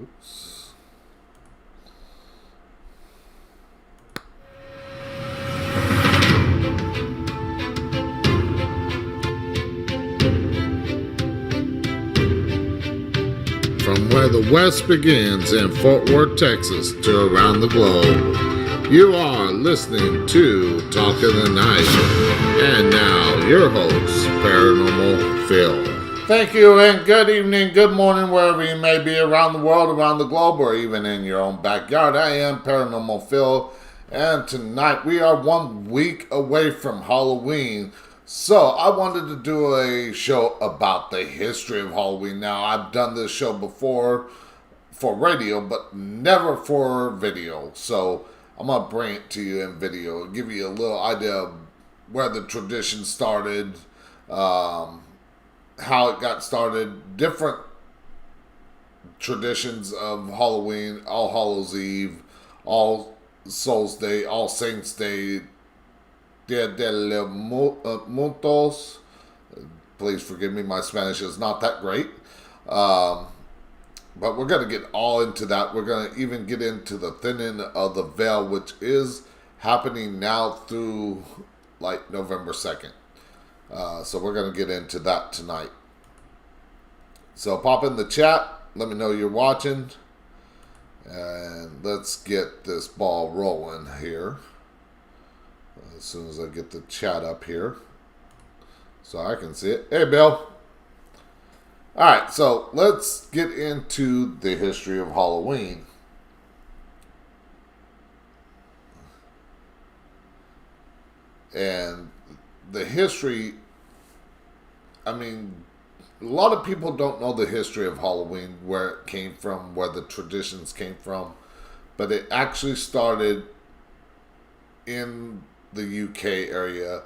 Oops. From where the West begins in Fort Worth, Texas, to around the globe, you are listening to Talk of the Night. And now, your host, Paranormal Phil. Thank you, and good evening, good morning, wherever you may be around the world, around the globe, or even in your own backyard. I am Paranormal Phil, and tonight we are 1 week away from Halloween. So I wanted to do a show about the history of Halloween. Now, I've done this show before for radio, but never for video. So I'm going to bring it to you in video, give you a little idea of where the tradition started, how it got started, different traditions of Halloween, All Hallows Eve, All Souls Day, All Saints Day, Dia de los Muertos. Please forgive me, my Spanish is not that great. But we're going to get all into that. We're going to even get into the thinning of the veil, which is happening now through like November 2nd. So we're going to get into that tonight. So pop in the chat. Let me know you're watching. And let's get this ball rolling here. As soon as I get the chat up here so I can see it. Hey, Bill. Alright, so let's get into the history of Halloween. And the history, I mean, a lot of people don't know the history of Halloween, where it came from, where the traditions came from. But it actually started in the UK area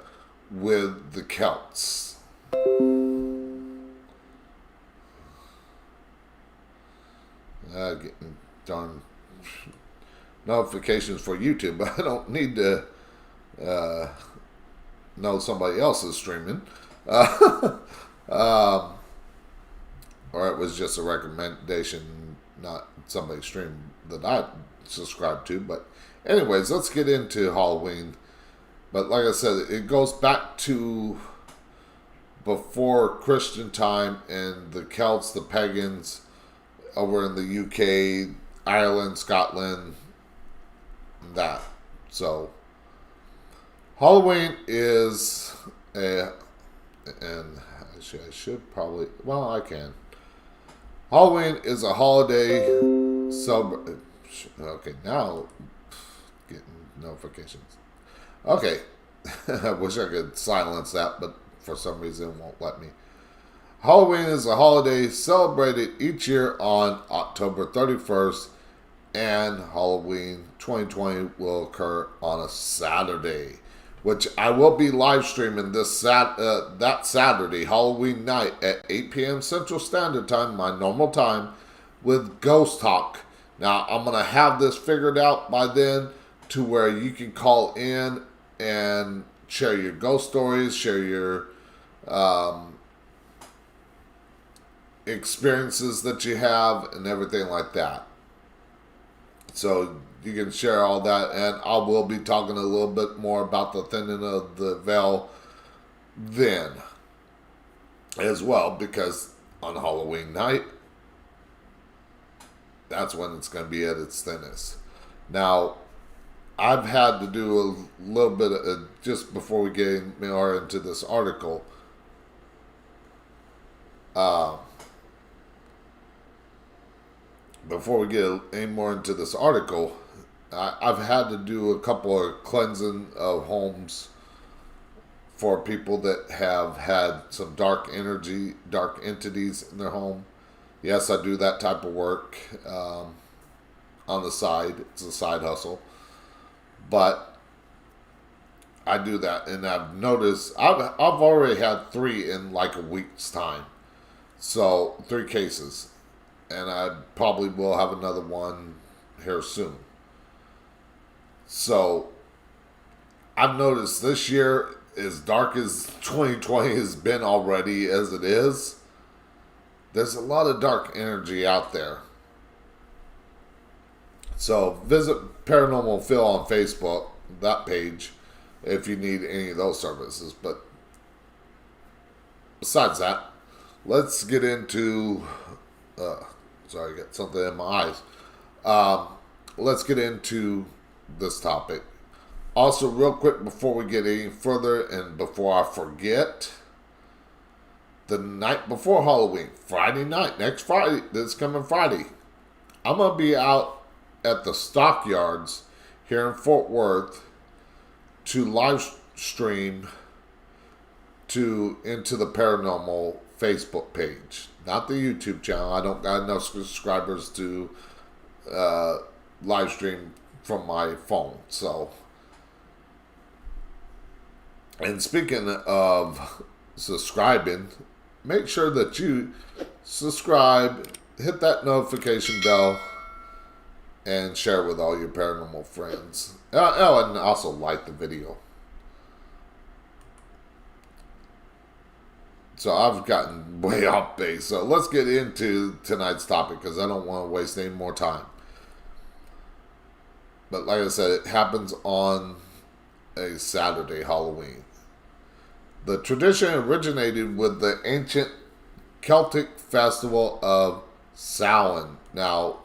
with the Celts. Getting darn notifications for YouTube, but I don't need to know somebody else is streaming. Or it was just a recommendation, not somebody streamed that I subscribed to. But anyways, let's get into Halloween. But like I said, it goes back to before Christian time, and the Celts, the pagans, over in the UK, Ireland, Scotland, that. So, Halloween is and I should probably, well, I can. Halloween is a holiday okay, now getting notifications. Okay, I wish I could silence that, but for some reason it won't let me. Halloween is a holiday celebrated each year on October 31st, and Halloween 2020 will occur on a Saturday, which I will be live streaming that Saturday, Halloween night at 8 p.m. Central Standard Time, my normal time, with Ghost Talk. Now, I'm going to have this figured out by then to where you can call in and share your ghost stories, share your experiences that you have, and everything like that. So you can share all that, and I will be talking a little bit more about the thinning of the veil then as well, because on Halloween night, that's when it's going to be at its thinnest. Now, I've had to do a little bit of, just before we get more into this article, before we get any more into this article, I've had to do a couple of cleansing of homes for people that have had some dark energy, dark entities in their home. Yes, I do that type of work on the side. It's a side hustle. But I do that, and I've noticed I've already had 3 in like a week's time. So 3 cases. And I probably will have another one here soon. So I've noticed this year, as dark as 2020 has been already as it is, there's a lot of dark energy out there. So visit Paranormal Phil on Facebook, that page, if you need any of those services. But besides that, let's get into. Sorry, I got something in my eyes. Let's get into this topic. Also, real quick before we get any further and before I forget, the night before Halloween, Friday night, next Friday, this coming Friday, I'm going to be out at the stockyards here in Fort Worth to live stream into the Paranormal Facebook page, not the YouTube channel. I don't got enough subscribers to live stream from my phone. So, and speaking of subscribing, make sure that you subscribe, hit that notification bell, and share with all your paranormal friends. Oh, and also like the video. So I've gotten way off base. So let's get into tonight's topic because I don't want to waste any more time. But like I said, it happens on a Saturday, Halloween. The tradition originated with the ancient Celtic festival of Samhain. Now,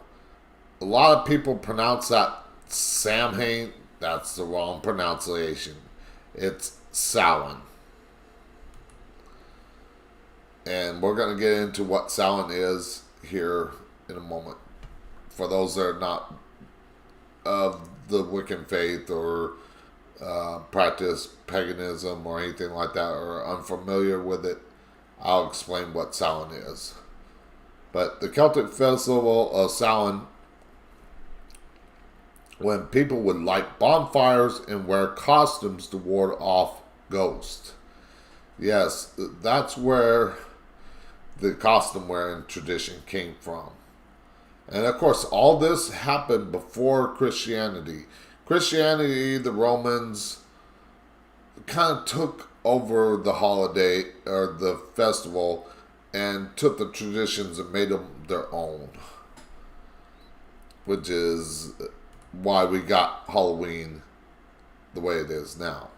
a lot of people pronounce that Samhain. That's the wrong pronunciation. It's Samhain. And we're going to get into what Samhain is here in a moment. For those that are not of the Wiccan faith or practice paganism or anything like that or unfamiliar with it, I'll explain what Samhain is. But the Celtic festival of Samhain, when people would light bonfires and wear costumes to ward off ghosts. Yes, that's where the costume wearing tradition came from. And of course, all this happened before Christianity. Christianity, the Romans kind of took over the holiday or the festival and took the traditions and made them their own, which is why we got Halloween the way it is now.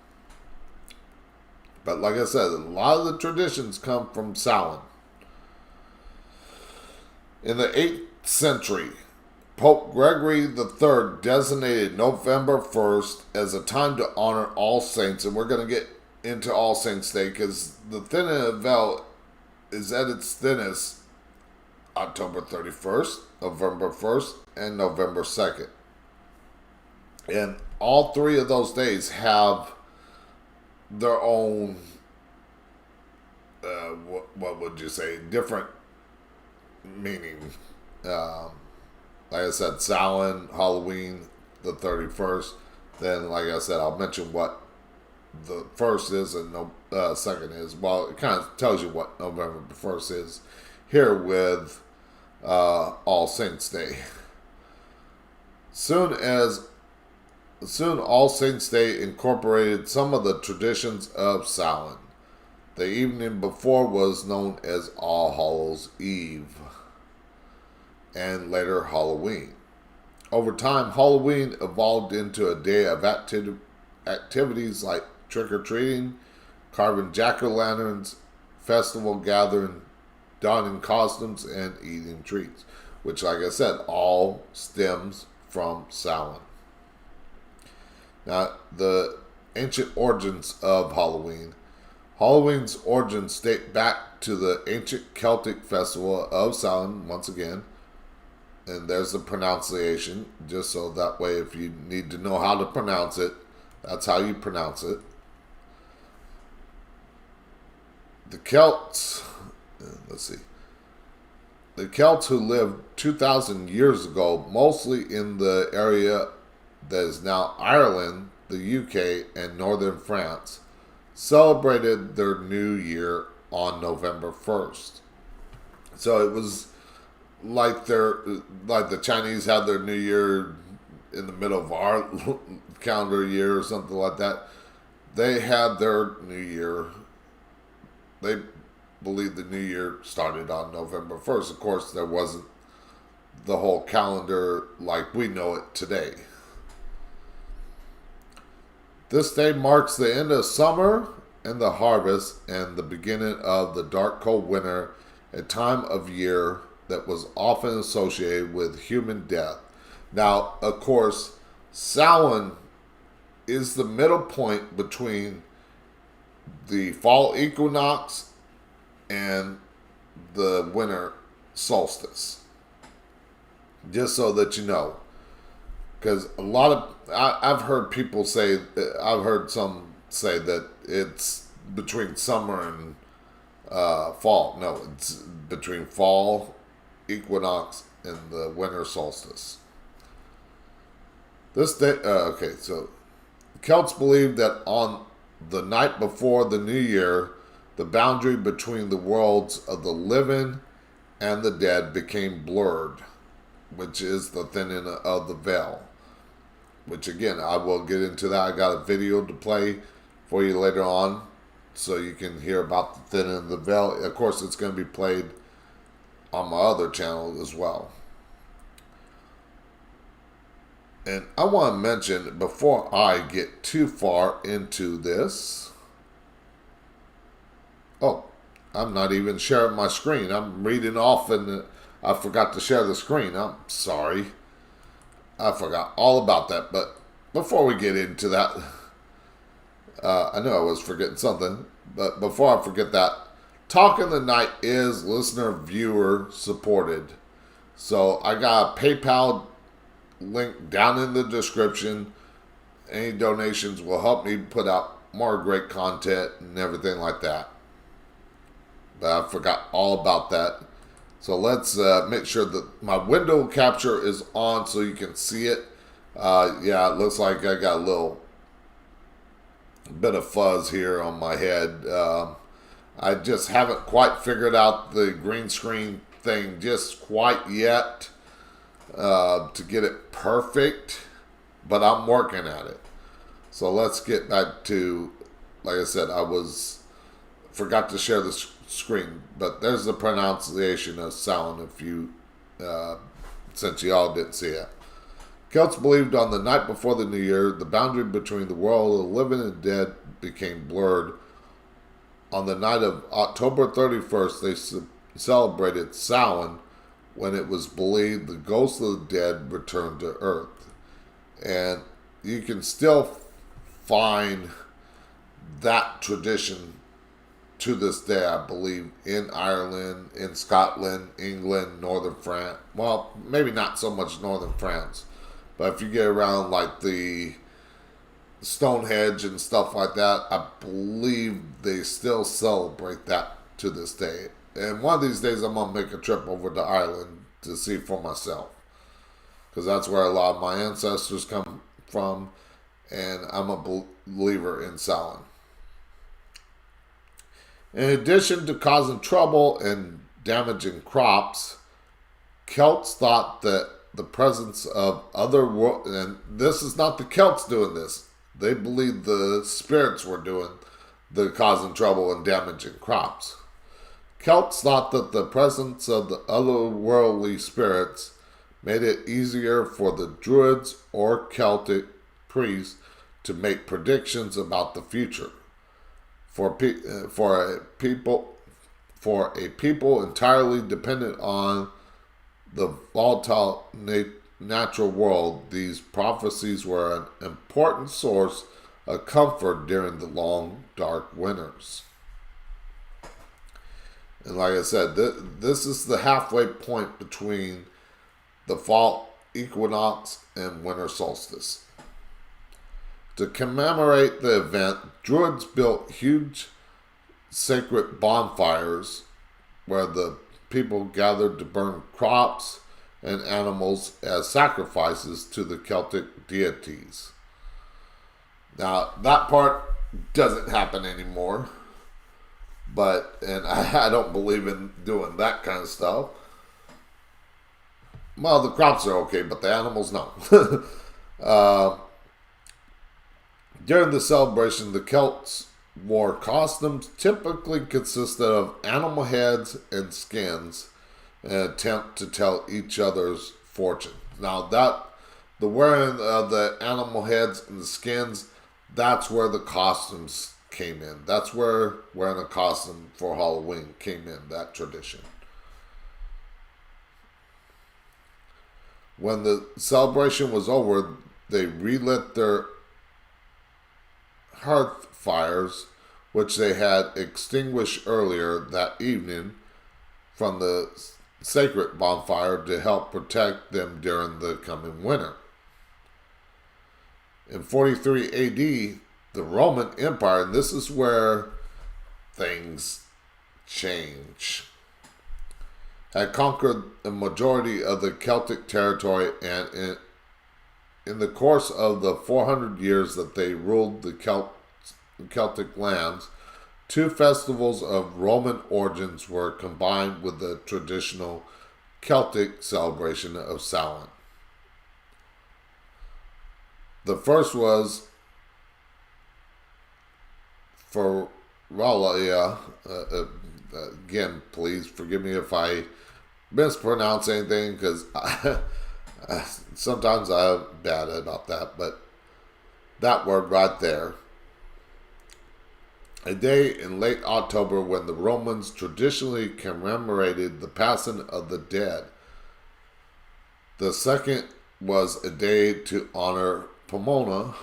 But like I said, a lot of the traditions come from Samhain. In the 8th century, Pope Gregory III designated November 1st as a time to honor All Saints, and we're going to get into All Saints Day because the thinning of the veil is at its thinnest October 31st, November 1st, and November 2nd. And all three of those days have their own, what would you say, different meaning. Like I said, Samhain, Halloween, the 31st. Then, like I said, I'll mention what the first is and second is. Well, it kind of tells you what November 1st is here with All Saints Day. Soon All Saints Day incorporated some of the traditions of Samhain. The evening before was known as All Hallows Eve, and later Halloween. Over time, Halloween evolved into a day of activities like trick-or-treating, carving jack-o'-lanterns, festival gathering, donning costumes, and eating treats, which, like I said, all stems from Samhain. Now, the ancient origins of Halloween. Halloween's origins date back to the ancient Celtic festival of Samhain, once again. And there's the pronunciation, just so that way if you need to know how to pronounce it, that's how you pronounce it. The Celts, the Celts who lived 2,000 years ago, mostly in the area that is now Ireland, the UK, and northern France, celebrated their new year on November 1st. So it was like the Chinese had their New Year in the middle of our calendar year or something like that. They had their New Year. They believed the New Year started on November 1st. Of course, there wasn't the whole calendar like we know it today. This day marks the end of summer and the harvest and the beginning of the dark, cold winter, a time of year that was often associated with human death. Now, of course, Samhain is the middle point between the fall equinox and the winter solstice. Just so that you know. Because a lot of, I've heard people say, I've heard some say that it's between summer and fall. No, it's between fall equinox and the winter solstice. This day, okay, so Celts believed that on the night before the new year, the boundary between the worlds of the living and the dead became blurred, which is the thinning of the veil. Which again, I will get into that. I got a video to play for you later on, so you can hear about the thinning of the veil. Of course, it's going to be played on my other channel as well. And I want to mention, before I get too far into this, oh, I'm not even sharing my screen. I'm reading off and I forgot to share the screen. I'm sorry. I forgot all about that. But before we get into that, I knew I was forgetting something. But before I forget that, Talk in the Night is listener viewer supported. So I got a PayPal link down in the description. Any donations will help me put out more great content and everything like that. But I forgot all about that. So let's make sure that my window capture is on so you can see it. Yeah, it looks like I got a little bit of fuzz here on my head. I just haven't quite figured out the green screen thing just quite yet to get it perfect, but I'm working at it. So let's get back to, like I said, forgot to share the screen, but there's the pronunciation of Samhain if you, since y'all didn't see it. Celts believed on the night before the new year, the boundary between the world of the living and dead became blurred. On the night of October 31st, they celebrated Samhain, when it was believed the ghosts of the dead returned to Earth. And you can still find that tradition to this day, I believe, in Ireland, in Scotland, England, northern France. Well, maybe not so much northern France, but if you get around like the Stonehenge and stuff like that, I believe they still celebrate that to this day. And one of these days I'm going to make a trip over to Ireland to see for myself, because that's where a lot of my ancestors come from, and I'm a believer in Samhain. In addition to causing trouble and damaging crops, Celts thought that the presence of other world, and this is not the Celts doing this, they believed the spirits were doing the causing trouble and damaging crops. Celts thought that the presence of the otherworldly spirits made it easier for the Druids or Celtic priests to make predictions about the future. For a people entirely dependent on the volatile natural world, these prophecies were an important source of comfort during the long, dark winters. And like I said, this is the halfway point between the fall equinox and winter solstice. To commemorate the event, Druids built huge sacred bonfires where the people gathered to burn crops and animals as sacrifices to the Celtic deities. Now, that part doesn't happen anymore, and I don't believe in doing that kind of stuff. Well, the crops are okay, but the animals, no. During the celebration, the Celts wore costumes typically consisted of animal heads and skins and attempt to tell each other's fortune. Now the wearing of the animal heads and the skins, that's where the costumes came in. That's where wearing a costume for Halloween came in, that tradition. When the celebration was over, they relit their hearth fires, which they had extinguished earlier that evening from the sacred bonfire to help protect them during the coming winter. In 43 AD, the Roman Empire, and this is where things change, had conquered a majority of the Celtic territory, and in the course of the 400 years that they ruled the Celtic lands, two festivals of Roman origins were combined with the traditional Celtic celebration of Samhain. The first was Feralia. Again, please forgive me if I mispronounce anything, because sometimes I'm bad about that, but that word right there. A day in late October when the Romans traditionally commemorated the passing of the dead. The second was a day to honor Pomona,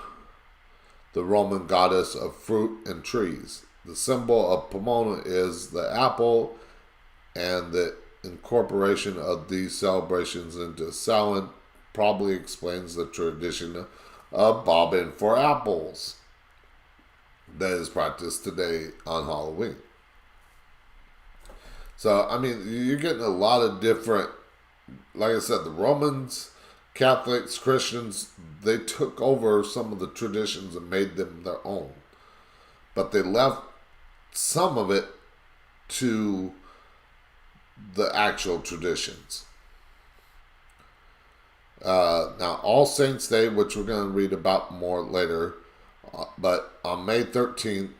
the Roman goddess of fruit and trees. The symbol of Pomona is the apple, and the incorporation of these celebrations into Samhain probably explains the tradition of bobbing for apples that is practiced today on Halloween. So, I mean, you're getting a lot of different, like I said, the Romans, Catholics, Christians, they took over some of the traditions and made them their own. But they left some of it to the actual traditions. Now, All Saints' Day, which we're going to read about more later, but on May 13th,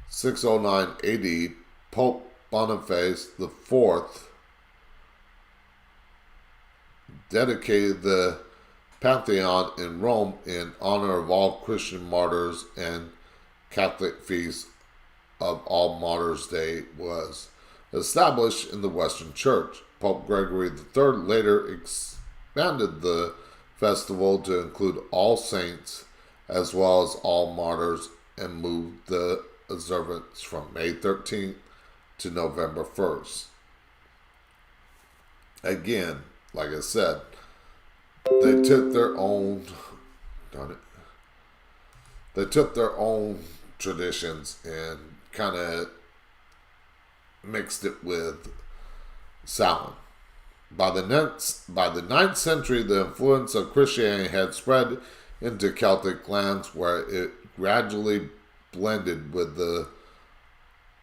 609 AD, Pope Boniface IV dedicated the Pantheon in Rome in honor of all Christian martyrs, and Catholic feast of All Martyrs' Day was established in the Western Church. Pope Gregory III later expanded the festival to include all saints as well as all martyrs, and moved the observance from May 13th to November 1st. Again, like I said, they took their own, they took their own traditions and kind of mixed it with Samhain. By the 9th century, the influence of Christianity had spread into Celtic lands, where it gradually blended with the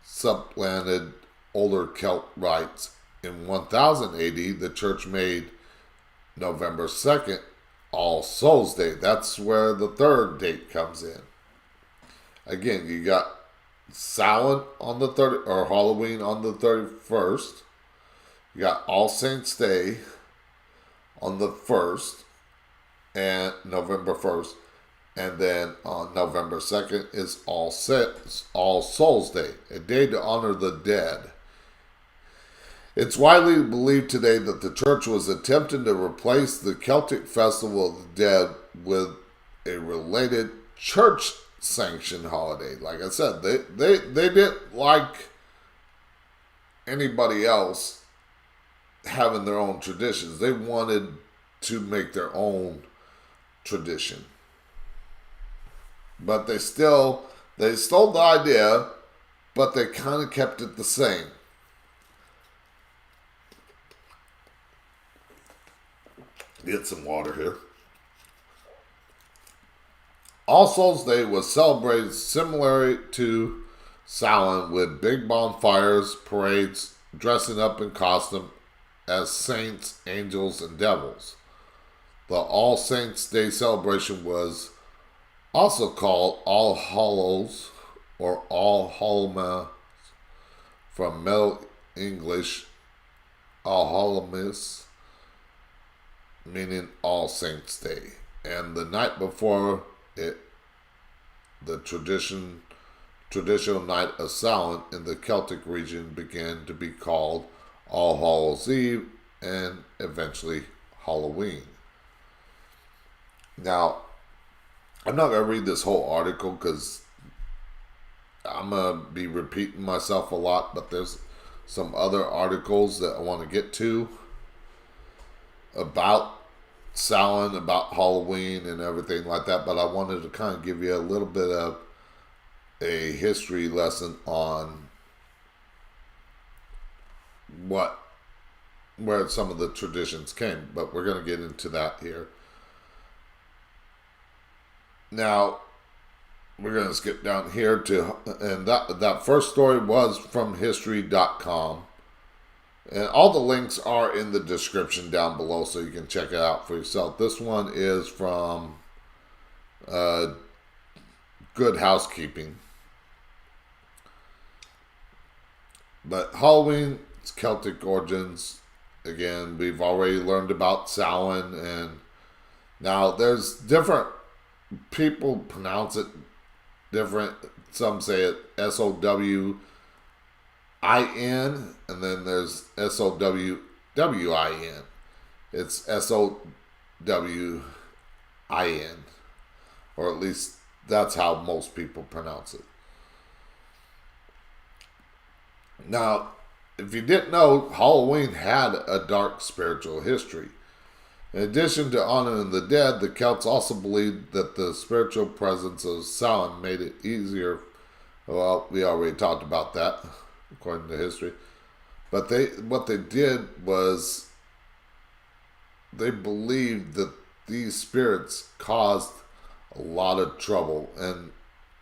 supplanted older Celt rites. In 1000 AD, the church made November 2nd All Souls' Day. That's where the third date comes in. Again, you got Samhain on the 30th, or Halloween on the 31st. You got All Saints' Day on the 1st and November 1st. And then on November 2nd is All Souls' Day, a day to honor the dead. It's widely believed today that the church was attempting to replace the Celtic Festival of the Dead with a related church-sanctioned holiday. Like I said, they didn't like anybody else having their own traditions. They wanted to make their own tradition. But they stole the idea, but they kind of kept it the same. Get some water here. All Souls' Day was celebrated similarly to Samhain, with big bonfires, parades, dressing up in costume as saints, angels, and devils. The All Saints' Day celebration was also called All Hallows or All Hallowmas from Middle English All Hallowmas, meaning All Saints' Day. And the night before it, the traditional night of Samhain in the Celtic region began to be called All Hallows Eve and eventually Halloween. Now, I'm not going to read this whole article because I'm going to be repeating myself a lot, but there's some other articles that I want to get to about Samhain, about Halloween and everything like that, but I wanted to kind of give you a little bit of a history lesson on where some of the traditions came, but we're going to get into that here. Now, we're going to skip down here and that first story was from history.com. And all the links are in the description down below so you can check it out for yourself. This one is from Good Housekeeping. But Halloween, it's Celtic origins. Again, we've already learned about Samhain, and now there's different people pronounce it different. Some say it SOWIN, and then there's SOWWIN. It's SOWIN, or at least that's how most people pronounce it. Now, if you didn't know, Halloween had a dark spiritual history. In addition to honoring the dead, the Celts also believed that the spiritual presence of Samhain made it easier. Well, we already talked about that, according to history. But what they did was they believed that these spirits caused a lot of trouble and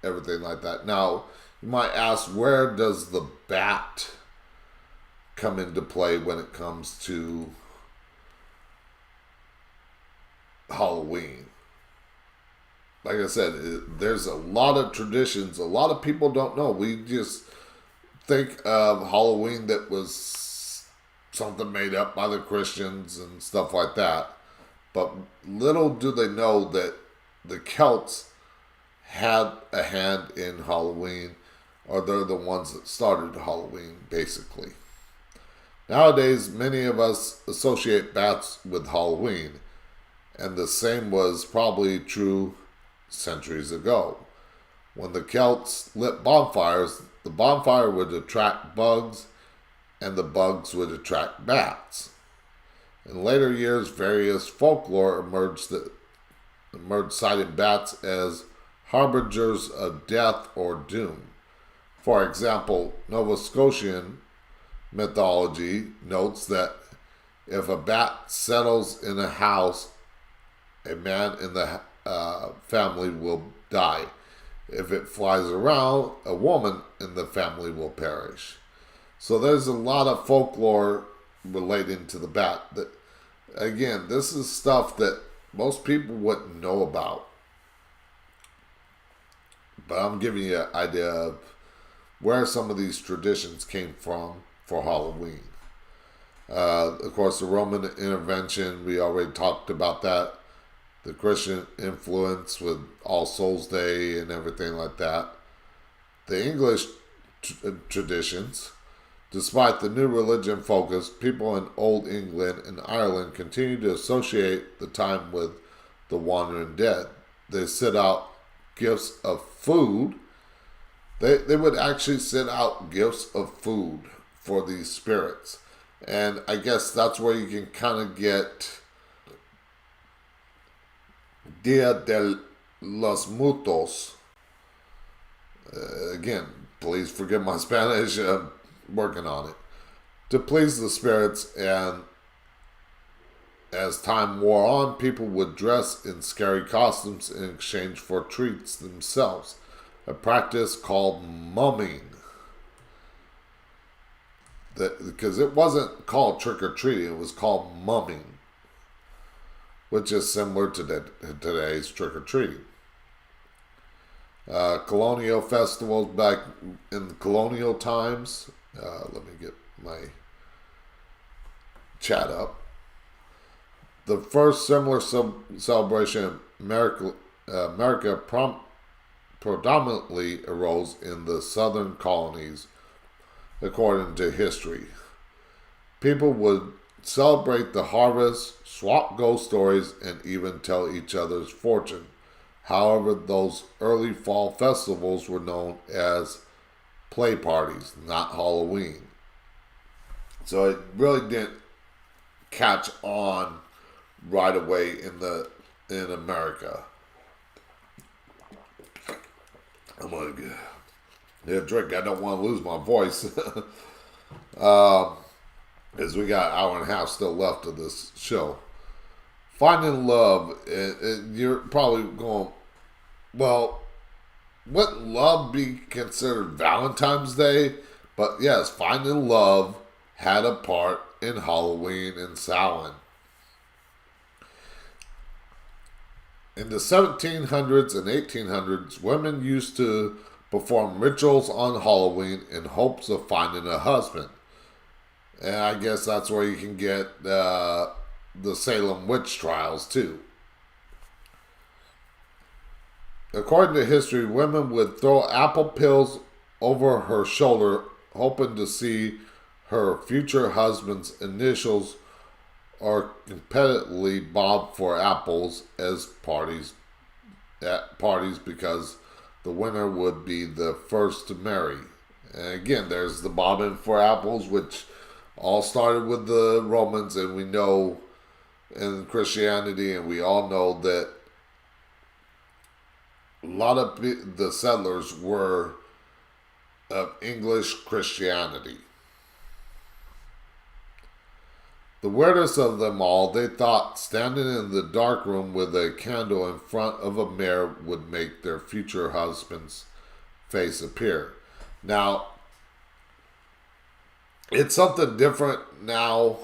everything like that. Now, you might ask, where does the bat come into play when it comes to Halloween? Like I said, there's a lot of traditions. A lot of people don't know. We just think of Halloween that was something made up by the Christians and stuff like that. But little do they know that the Celts had a hand in Halloween, or they're the ones that started Halloween, basically. Nowadays, many of us associate bats with Halloween, and the same was probably true centuries ago. When the Celts lit bonfires, the bonfire would attract bugs, and the bugs would attract bats. In later years, various folklore emerged citing bats as harbingers of death or doom. For example, Nova Scotian mythology notes that if a bat settles in a house, a man in the family will die. If it flies around, a woman in the family will perish. So there's a lot of folklore relating to the bat. That, again, this is stuff that most people wouldn't know about. But I'm giving you an idea of where some of these traditions came from for Halloween. Of course, the Roman intervention, we already talked about that. The Christian influence with All Souls Day and everything like that. The English traditions. Despite the new religion focus, people in Old England and Ireland continue to associate the time with the wandering dead. They set out gifts of food. They would actually set out gifts of food for these spirits. And I guess that's where you can kind of get Dia de los Muertos. Again, please forgive my Spanish. I'm working on it. To please the spirits, and as time wore on, people would dress in scary costumes in exchange for treats themselves. A practice called mumming. Because it wasn't called trick-or-treating, it was called mumming, which is similar to today's trick-or-treating. Colonial festivals back in colonial times. Let me get my chat up. The first similar celebration in America predominantly arose in the southern colonies, according to history. People would celebrate the harvest, swap ghost stories, and even tell each other's fortune. However, those early fall festivals were known as play parties, not Halloween. So it really didn't catch on right away in America. I'm gonna get a drink. I don't want to lose my voice. As we got an hour and a half still left of this show. Finding love, you're probably going, well, wouldn't love be considered Valentine's Day? But yes, finding love had a part in Halloween and Samhain. In the 1700s and 1800s, women used to perform rituals on Halloween in hopes of finding a husband. And I guess that's where you can get the Salem witch trials too. According to history, women would throw apple peels over her shoulder, hoping to see her future husband's initials or competitively bob for apples at parties because the winner would be the first to marry. And again, there's the bobbing for apples, which all started with the Romans, and we know in Christianity, and we all know that a lot of the settlers were of English Christianity. The weirdest of them all, they thought standing in the dark room with a candle in front of a mirror would make their future husband's face appear. Now, it's something different now,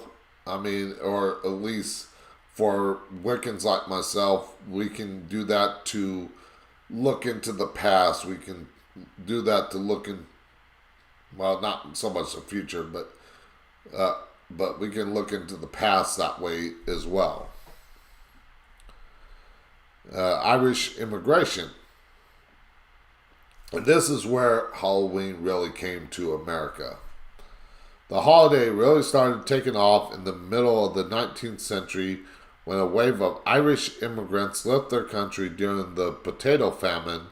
or at least for Wiccans like myself, we can do that to look into the past. We can do that to look in, well, not so much the future, but we can look into the past that way as well. Irish immigration. And this is where Halloween really came to America. The holiday really started taking off in the middle of the 19th century when a wave of Irish immigrants left their country during the potato famine.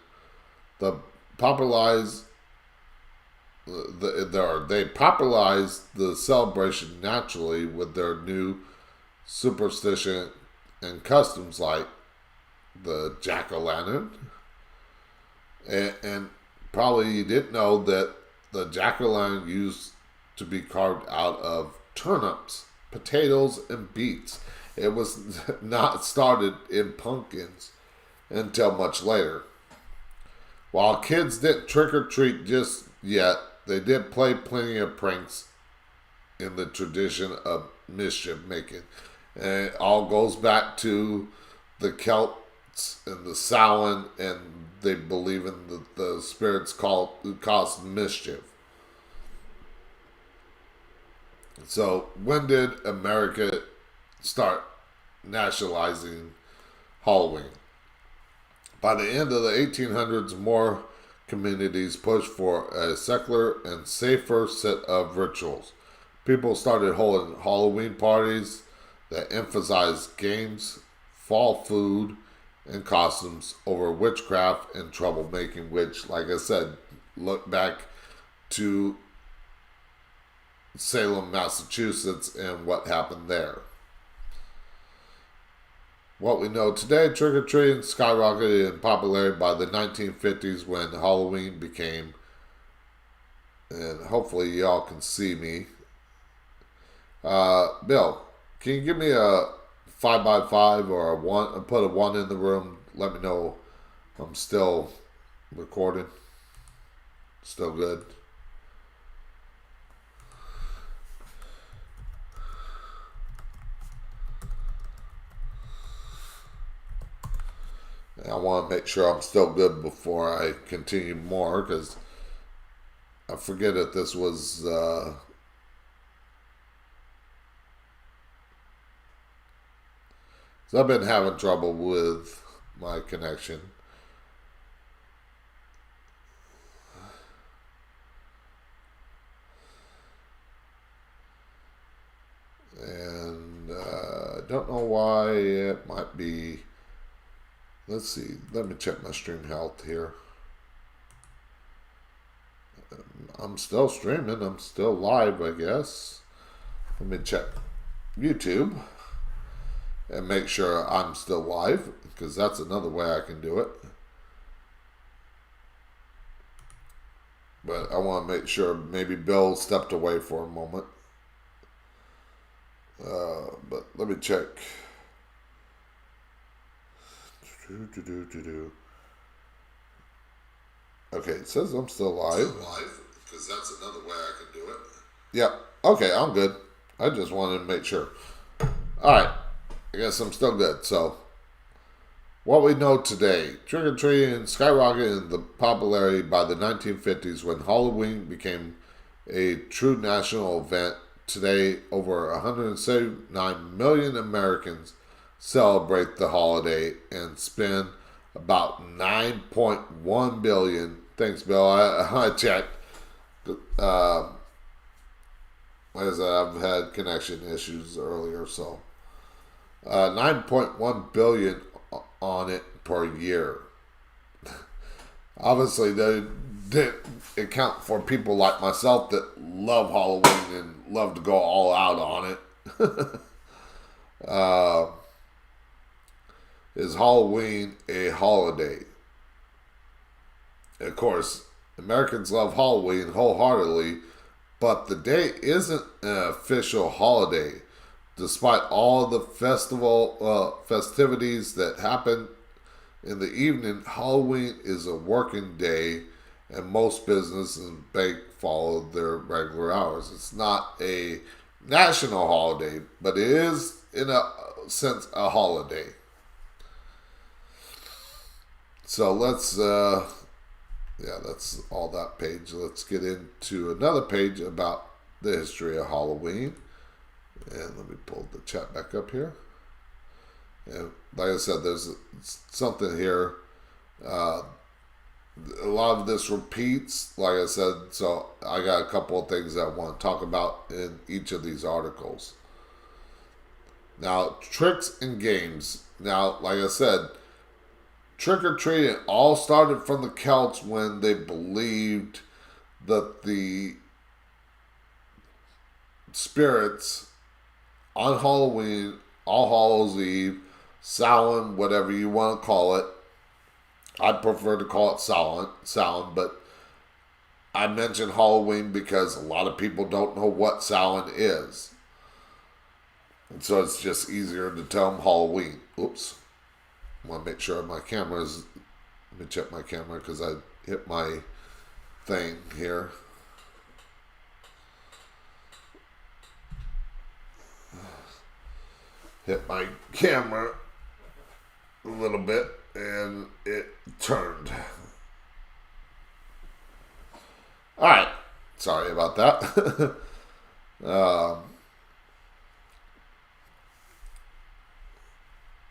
They popularized the celebration naturally with their new superstition and customs like the jack-o'-lantern. And probably you didn't know that the jack-o'-lantern used to be carved out of turnips, potatoes, and beets. It was not started in pumpkins until much later. While kids didn't trick-or-treat just yet, they did play plenty of pranks in the tradition of mischief making. And it all goes back to the Celts and the Samhain, and they believe in the spirits cause mischief. So when did America start nationalizing Halloween? By the end of the 1800s, more communities pushed for a secular and safer set of rituals. People started holding Halloween parties that emphasized games, fall food, and costumes over witchcraft and troublemaking, which, like I said, look back to Salem, Massachusetts, and what happened there. What we know today, trick-or-treating skyrocketed in popularity by the 1950s when Halloween became, and hopefully y'all can see me. Bill, can you give me a 5x5 or a 1, and put a 1 in the room? Let me know I'm still recording. Still good. I want to make sure I'm still good before I continue more, because I forget if this was So I've been having trouble with my connection. And I don't know why it might be. Let's see. Let me check my stream health here. I'm still streaming. I'm still live, I guess. Let me check YouTube and make sure I'm still live, because that's another way I can do it. But I want to make sure maybe Bill stepped away for a moment. But let me check. Okay, it says I'm still live. Because that's another way I can do it. Yeah. Okay, I'm good. I just wanted to make sure. Alright. I guess I'm still good. So, what we know today. Trick-or-treating skyrocketed in the popularity by the 1950s when Halloween became a true national event. Today, over 179 million Americans celebrate the holiday and spend about 9.1 billion. Thanks, Bill. I checked. Like I said, I've had connection issues earlier, so 9.1 billion on it per year. Obviously, they didn't account for people like myself that love Halloween and love to go all out on it. Is Halloween a holiday? Of course, Americans love Halloween wholeheartedly, but the day isn't an official holiday. Despite all the festivities that happen in the evening, Halloween is a working day, and most businesses and banks follow their regular hours. It's not a national holiday, but it is, in a sense, a holiday. So let's, that's all that page. Let's get into another page about the history of Halloween. And let me pull the chat back up here. And like I said, there's something here. A lot of this repeats, like I said, so I got a couple of things that I want to talk about in each of these articles. Now, tricks and games. Now, like I said, trick-or-treating all started from the Celts when they believed that the spirits on Halloween, All Hallows Eve, Samhain, whatever you want to call it. I'd prefer to call it Samhain, but I mention Halloween because a lot of people don't know what Samhain is. And so it's just easier to tell them Halloween. Oops. I want to make sure my camera's... Let me check my camera because I hit my thing here. Hit my camera a little bit and it turned. Alright. Sorry about that.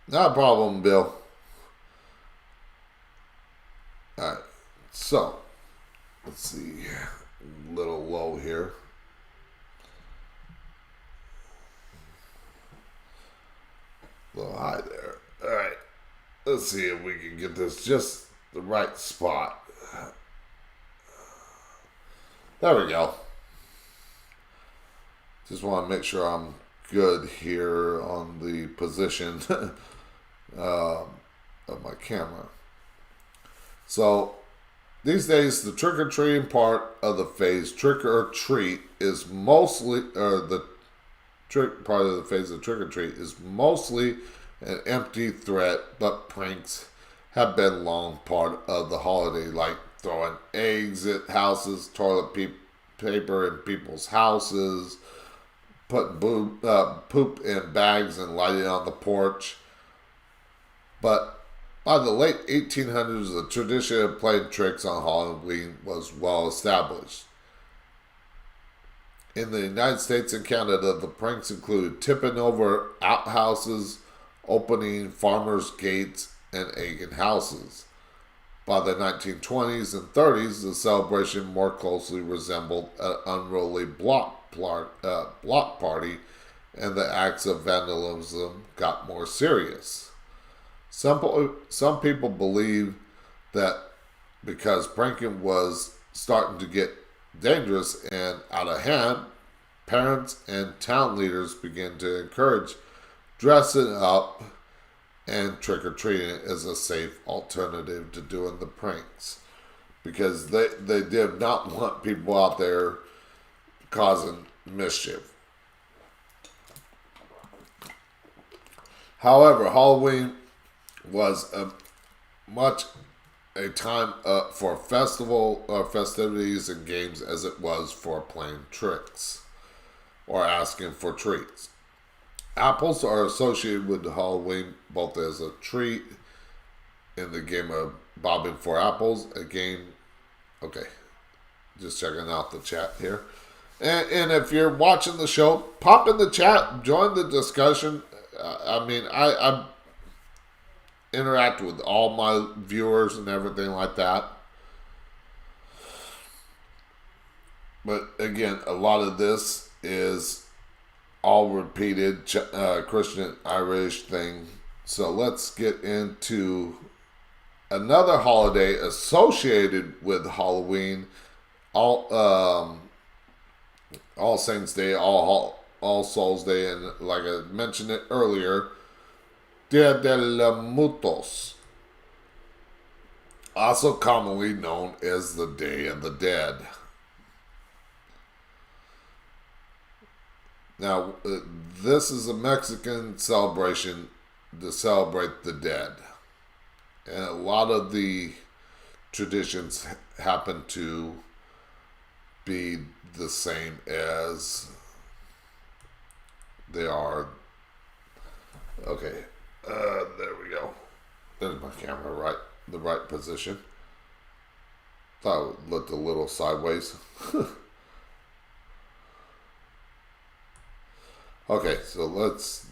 Not a problem, Bill. Alright. So, let's see. A little low here. A little high there. Alright. Let's see if we can get this just the right spot. There we go. Just want to make sure I'm good here on the position of my camera. So, these days, the trick-or-treating part of the phase, trick-or-treat, is mostly, or the trick part of the phase of trick-or-treat is mostly an empty threat, but pranks have been long part of the holiday, like throwing eggs at houses, toilet paper in people's houses, putting poop in bags and lighting on the porch. But by the late 1800s, the tradition of playing tricks on Halloween was well established. In the United States and Canada, the pranks included tipping over outhouses opening farmers' gates and egging houses. By the 1920s and 30s, the celebration more closely resembled an unruly block party, and the acts of vandalism got more serious. Some people believe that because pranking was starting to get dangerous and out of hand, parents and town leaders began to encourage dressing up and trick-or-treating as a safe alternative to doing the pranks, because they did not want people out there causing mischief. However, Halloween was much a time for festivities and games as it was for playing tricks or asking for treats. Apples are associated with Halloween both as a treat in the game of Bobbing for Apples, a game. Okay, just checking out the chat here. And if you're watching the show, pop in the chat, join the discussion. I interact with all my viewers and everything like that. But again, a lot of this is all repeated Christian Irish thing. So let's get into another holiday associated with Halloween, All Saints Day, All Souls Day, and like I mentioned it earlier, Dia de los Muertos, also commonly known as the Day of the Dead. Now, this is a Mexican celebration to celebrate the dead. And a lot of the traditions happen to be the same as they are. Okay, there we go. There's my camera, the right position. Thought it looked a little sideways. Okay, so let's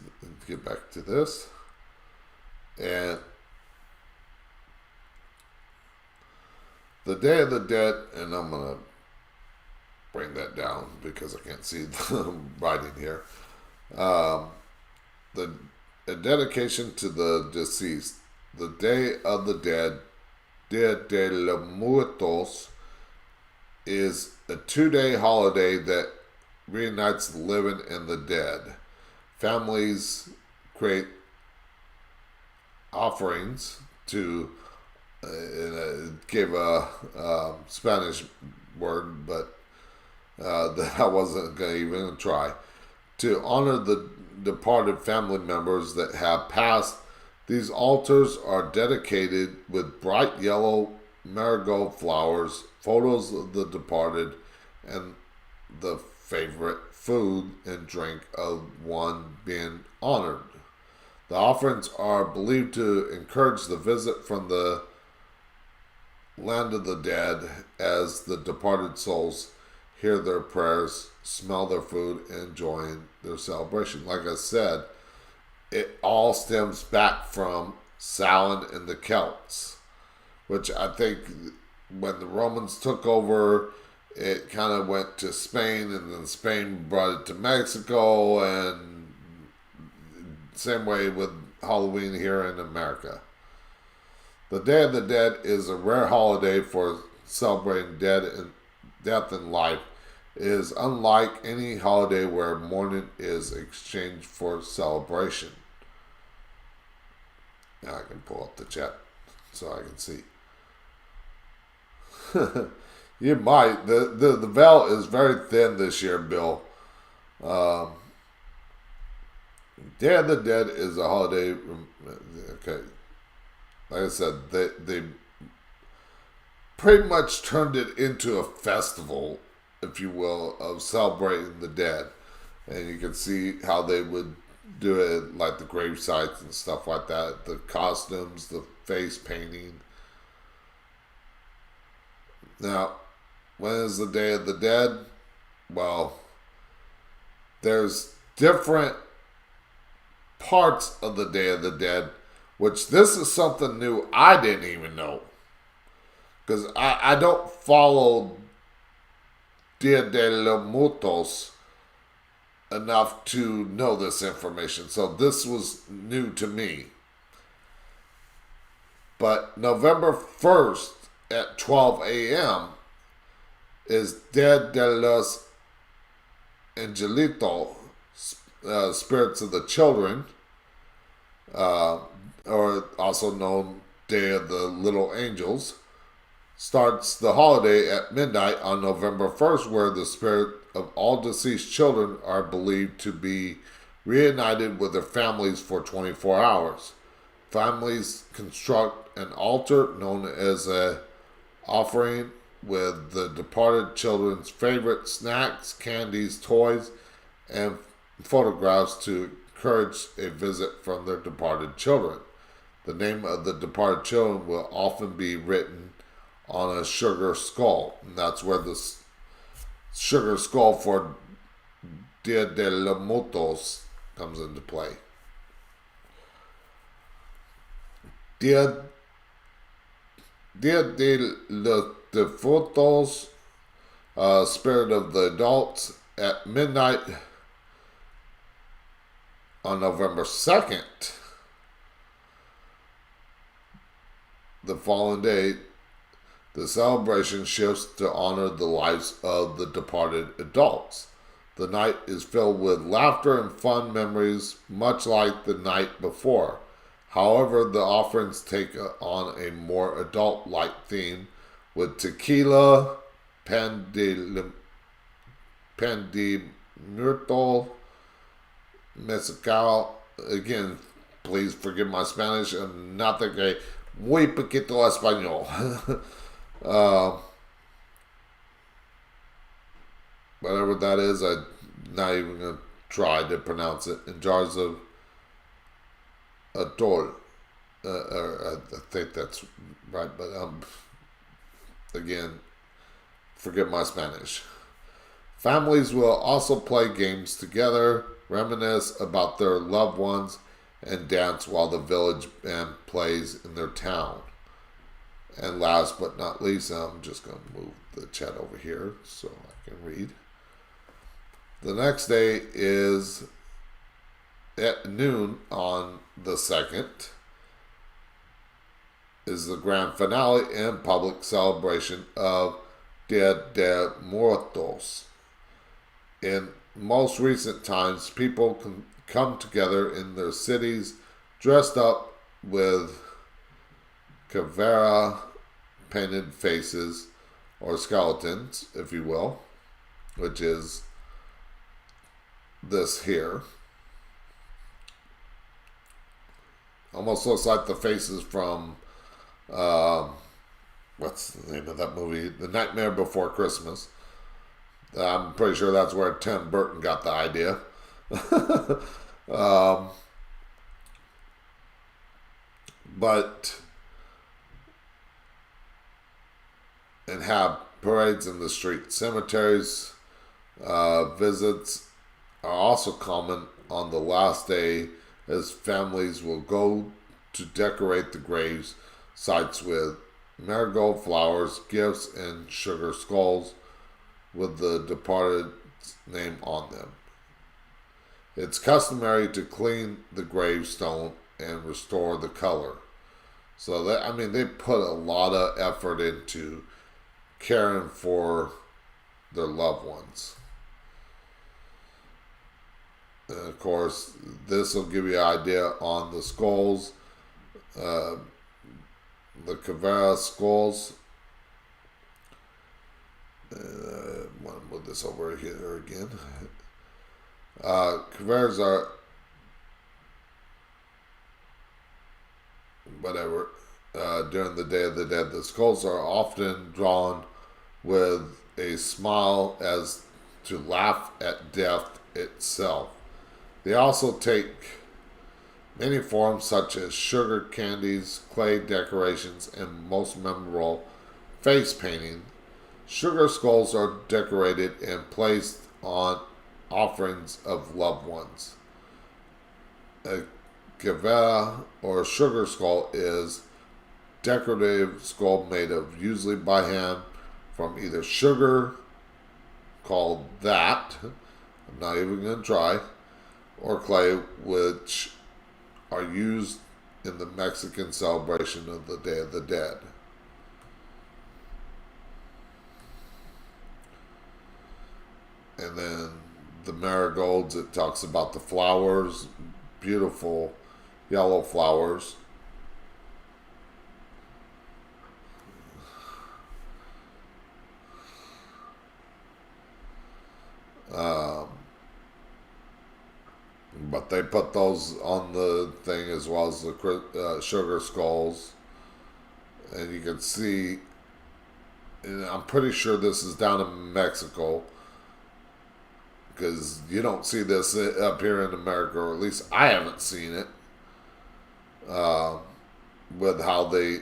get back to this. And the Day of the Dead, and I'm going to bring that down because I can't see the writing here. A dedication to the deceased. The Day of the Dead, Dia de los Muertos, is a 2-day holiday that reunites the living and the dead. Families create offerings to, it gave a Spanish word, but that I wasn't going to even try, to honor the departed family members that have passed. These altars are dedicated with bright yellow marigold flowers, photos of the departed, and the favorite food and drink of one being honored. The offerings are believed to encourage the visit from the land of the dead as the departed souls hear their prayers, smell their food, and join their celebration. Like I said, it all stems back from Samhain and the Celts, which I think when the Romans took over, it kind of went to Spain, and then Spain brought it to Mexico, and same way with Halloween here in America. The Day of the Dead is a rare holiday for celebrating death and life. It is unlike any holiday where mourning is exchanged for celebration. Now I can pull up the chat so I can see. You might. The veil is very thin this year, Bill. Day of the Dead is a holiday. Okay. Like I said, they pretty much turned it into a festival, if you will, of celebrating the dead. And you can see how they would do it, like the grave sites and stuff like that. The costumes, the face painting. Now, when is the Day of the Dead? Well, there's different parts of the Day of the Dead, which this is something new I didn't even know. Because I don't follow Dia de los Muertos enough to know this information. So this was new to me. But November 1st at 12 a.m. is Dia de los Angelitos, Spirits of the Children, or also known Day of the Little Angels, starts the holiday at midnight on November 1st, where the spirit of all deceased children are believed to be reunited with their families for 24 hours. Families construct an altar known as a offering with the departed children's favorite snacks, candies, toys, and photographs to encourage a visit from their departed children. The name of the departed children will often be written on a sugar skull, and that's where the sugar skull for Dia de los Muertos comes into play. Dia de los Difuntos, Spirit of the Adults, at midnight on November 2nd, the following day. The celebration shifts to honor the lives of the departed adults. The night is filled with laughter and fun memories, much like the night before. However, the offerings take on a more adult-like theme, with tequila, pan de muerto, mezcal. Again, please forgive my Spanish. I'm not that great. Muy poquito español. Whatever that is, I'm not even going to try to pronounce it. In jars of atol. I think that's right, but again, forgive my Spanish. Families will also play games together, reminisce about their loved ones, and dance while the village band plays in their town. And last but not least, I'm just going to move the chat over here so I can read. The next day is at noon on the 2nd is the grand finale and public celebration of Dia de Muertos. In most recent times, people can come together in their cities dressed up with caveira painted faces, or skeletons, if you will, which is this here. Almost looks like the faces from what's the name of that movie? The Nightmare Before Christmas. I'm pretty sure that's where Tim Burton got the idea. And have parades in the street. Cemeteries visits are also common on the last day, as families will go to decorate the graves sites with marigold flowers, gifts, and sugar skulls with the departed's name on them. It's customary to clean the gravestone and restore the color. So they put a lot of effort into caring for their loved ones. And of course, this will give you an idea on the skulls, the caveira skulls. I want to move this over here again. Caveiras are whatever. During the Day of the Dead, the skulls are often drawn with a smile as to laugh at death itself. They also take many forms, such as sugar candies, clay decorations, and most memorable, face painting. Sugar skulls are decorated and placed on offerings of loved ones. A Gavetta or sugar skull is decorative skull made of usually by hand from either sugar, called that, I'm not even going to try, or clay, which are used in the Mexican celebration of the Day of the Dead. And then the marigolds, it talks about the flowers, beautiful yellow flowers. But they put those on the thing as well as the sugar skulls. And you can see, and I'm pretty sure this is down in Mexico, because you don't see this up here in America, or at least I haven't seen it, with how they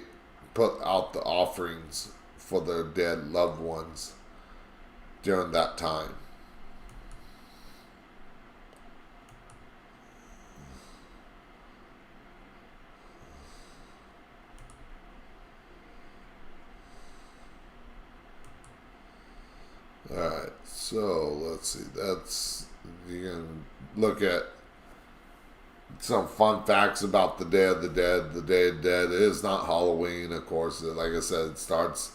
put out the offerings for their dead loved ones during that time. Alright, so let's see. You can look at some fun facts about the Day of the Dead. The Day of the Dead is not Halloween, of course. Like I said, it starts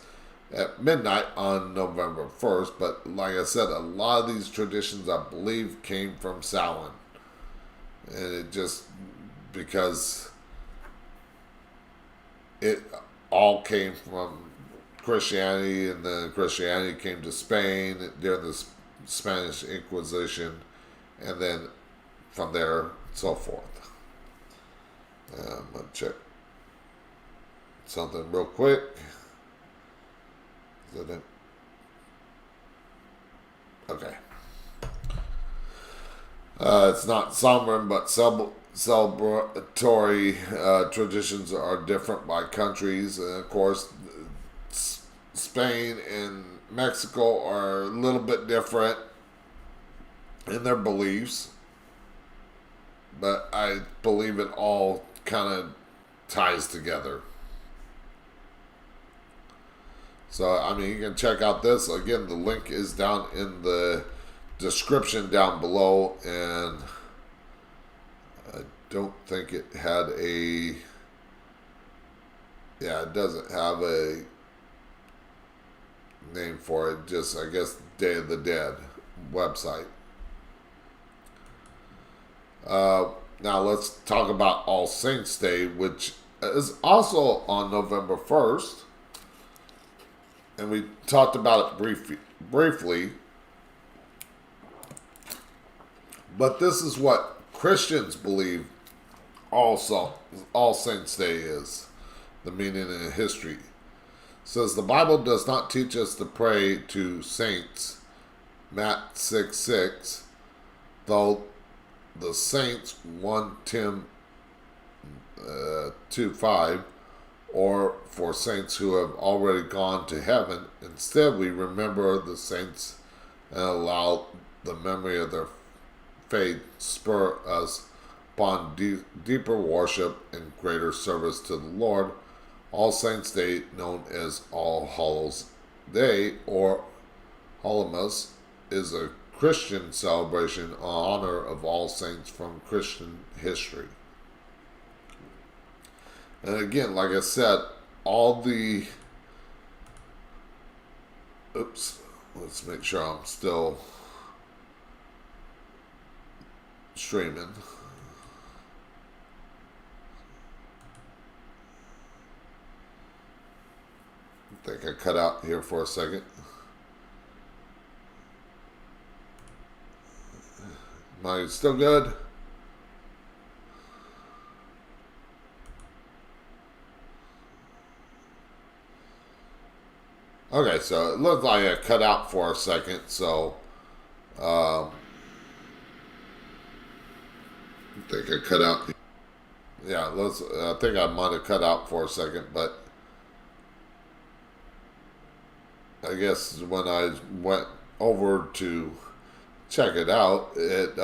at midnight on November 1st. But like I said, a lot of these traditions, I believe, came from Samhain. And it just, because it all came from Christianity, and then Christianity came to Spain during the Spanish Inquisition, and then from there, so forth. I'm going to check something real quick. Is that it? Okay. It's not sovereign, but celebratory traditions are different by countries. And of course, Spain and Mexico are a little bit different in their beliefs, but I believe it all kind of ties together. So, I mean, you can check out this. Again, the link is down in the description down below, and I don't think it had a, yeah, it doesn't have a name for it, just, I guess, Day of the Dead website. Now let's talk about All Saints Day, which is also on November 1st. And we talked about it briefly. But this is what Christians believe All Saints Day is. The meaning and history. Says the Bible does not teach us to pray to saints, Matt 6:6, though the saints 1 Tim 2:5, or for saints who have already gone to heaven. Instead, we remember the saints and allow the memory of their faith spur us upon deeper worship and greater service to the Lord. All Saints Day, known as All Hallows Day or Hallowmas, is a Christian celebration in honor of all saints from Christian history. And again, like I said, all the... Oops. Let's make sure I'm still streaming. I think I cut out here for a second. Am I still good? Okay, so it looked like I cut out for a second, so I think I cut out. Yeah, I think I might have cut out for a second, but I guess when I went over to check it out, it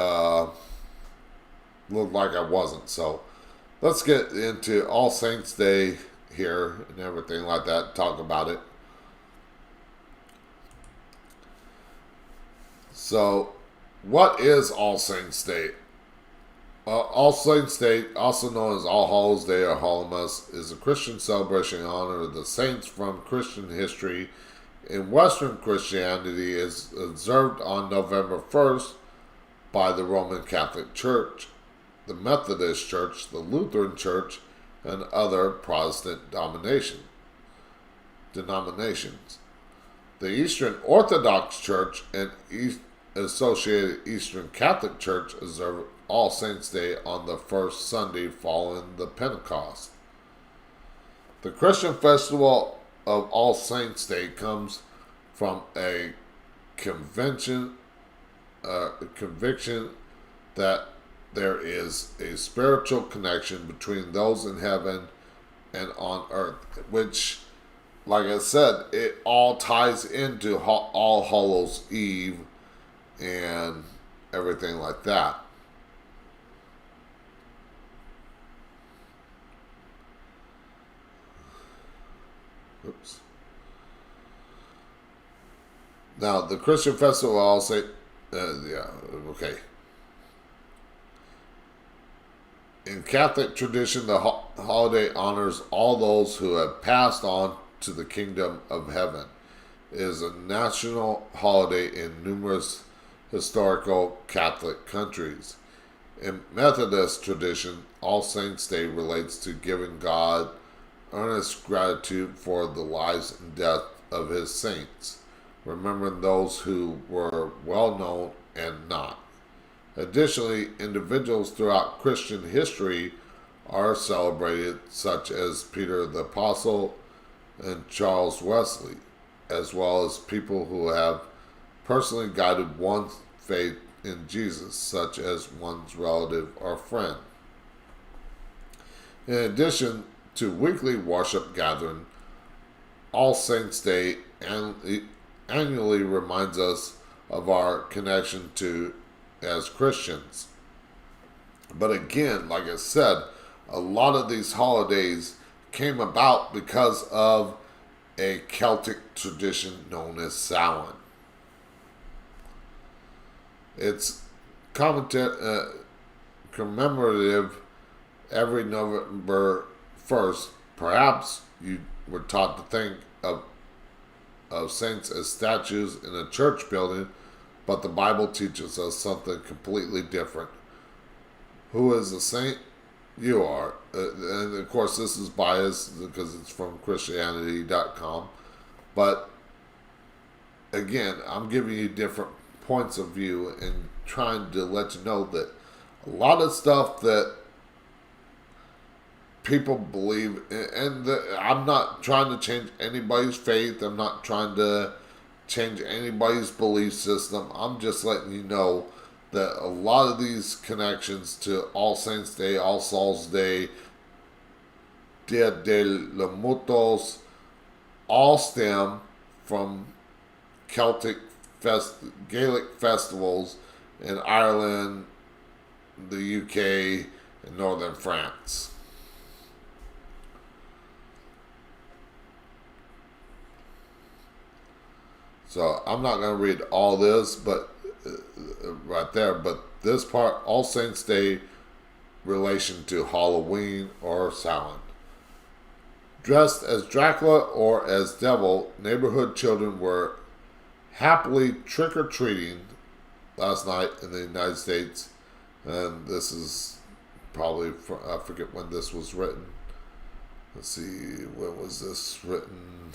looked like I wasn't. So let's get into All Saints Day here and everything like that. Talk about it. So, what is All Saints Day? All Saints Day, also known as All Hallows Day or Hallowmas, is a Christian celebration in honor of the saints from Christian history. In Western Christianity, is observed on November 1st by the Roman Catholic Church, the Methodist Church, the Lutheran Church, and other Protestant denominations. The Eastern Orthodox Church and Associated Eastern Catholic Church observe All Saints Day on the first Sunday following the Pentecost. The Christian festival of All Saints Day comes from a conviction that there is a spiritual connection between those in heaven and on earth, which, like I said, it all ties into All Hallows Eve and everything like that. Oops. Now, the Christian festival, I'll say, okay. In Catholic tradition, the holiday honors all those who have passed on to the kingdom of heaven. It is a national holiday in numerous historical Catholic countries. In Methodist tradition, All Saints Day relates to giving God earnest gratitude for the lives and death of his saints, remembering those who were well known and not. Additionally, individuals throughout Christian history are celebrated, such as Peter the Apostle and Charles Wesley, as well as people who have personally guided one's faith in Jesus, such as one's relative or friend. In addition to weekly worship gathering, All Saints Day annually reminds us of our connection to as Christians. But again, like I said, a lot of these holidays came about because of a Celtic tradition known as Samhain. It's commemorative every November 1st. Perhaps you were taught to think of saints as statues in a church building, but the Bible teaches us something completely different. Who is a saint? You are. And of course, this is biased because it's from Christianity.com. But again, I'm giving you different points of view and trying to let you know that a lot of stuff that people believe, and I'm not trying to change anybody's faith. I'm not trying to change anybody's belief system. I'm just letting you know that a lot of these connections to All Saints Day, All Souls Day, Dia de los Muertos, all stem from Gaelic festivals in Ireland, the UK, and northern France. So I'm not going to read all this, but right there. But this part, All Saints Day, relation to Halloween or Samhain. Dressed as Dracula or as Devil, neighborhood children were happily trick-or-treating last night in the United States. And this is probably, I forget when this was written. Let's see, when was this written?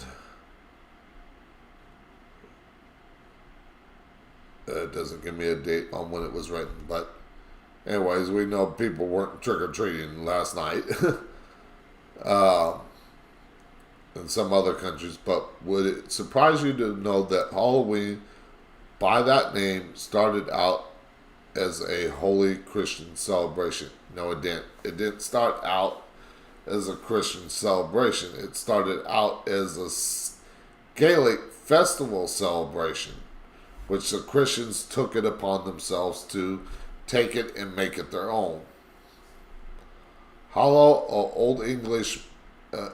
It doesn't give me a date on when it was written, but anyways, we know people weren't trick-or-treating last night in some other countries. But would it surprise you to know that Halloween, by that name, started out as a holy Christian celebration? No, it didn't. It didn't start out as a Christian celebration. It started out as a Gaelic festival celebration, which the Christians took it upon themselves to take it and make it their own. Hallow,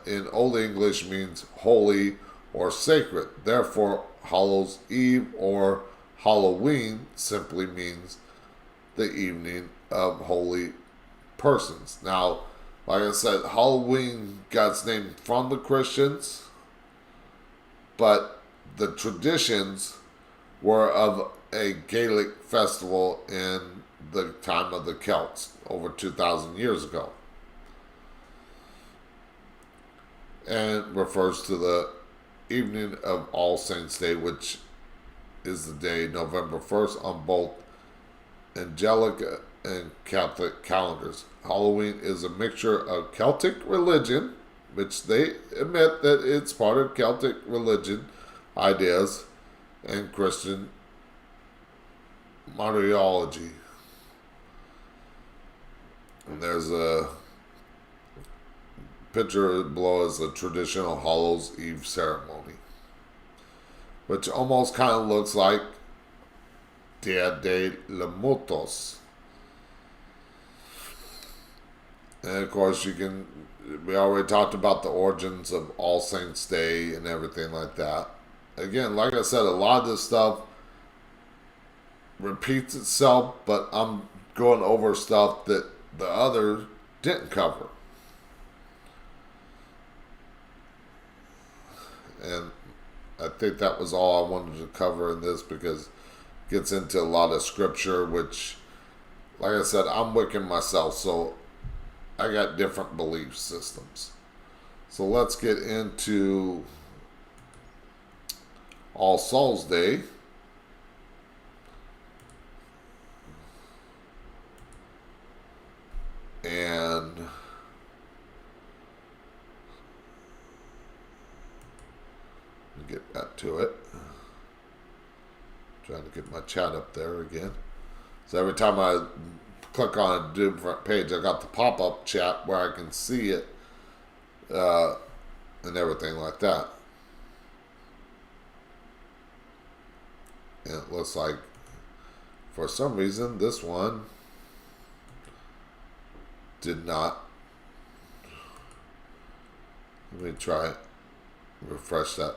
in Old English means holy or sacred. Therefore, Hallows Eve or Halloween simply means the evening of holy persons. Now, like I said, Halloween got its name from the Christians, but the traditions were of a Gaelic festival in the time of the Celts over 2,000 years ago, and refers to the evening of All Saints' Day, which is the day November 1st on both Angelic and Catholic calendars. Halloween is a mixture of Celtic religion, which they admit that it's part of Celtic religion ideas, and Christian martyrology. And there's a picture below is a traditional Hallows Eve ceremony, which almost kind of looks like Dia de los Muertos. And of course, we already talked about the origins of All Saints' Day and everything like that. Again, like I said, a lot of this stuff repeats itself, but I'm going over stuff that the other didn't cover. And I think that was all I wanted to cover in this, because it gets into a lot of scripture, which, like I said, I'm Wiccan myself, so I got different belief systems. So let's get into All Souls Day. And get back to it. Trying to get my chat up there again. So every time I click on a different page, I got the pop-up chat where I can see it and everything like that. And it looks like, for some reason, this one did not. Let me try it. Refresh that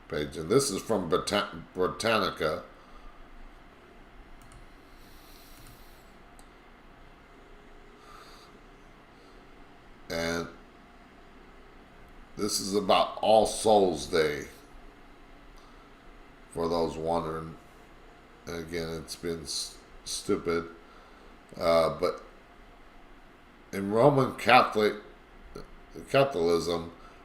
page. And this is from Britannica. And this is about All Souls Day, for those wondering. And again, it's been stupid. But in Roman Catholicism,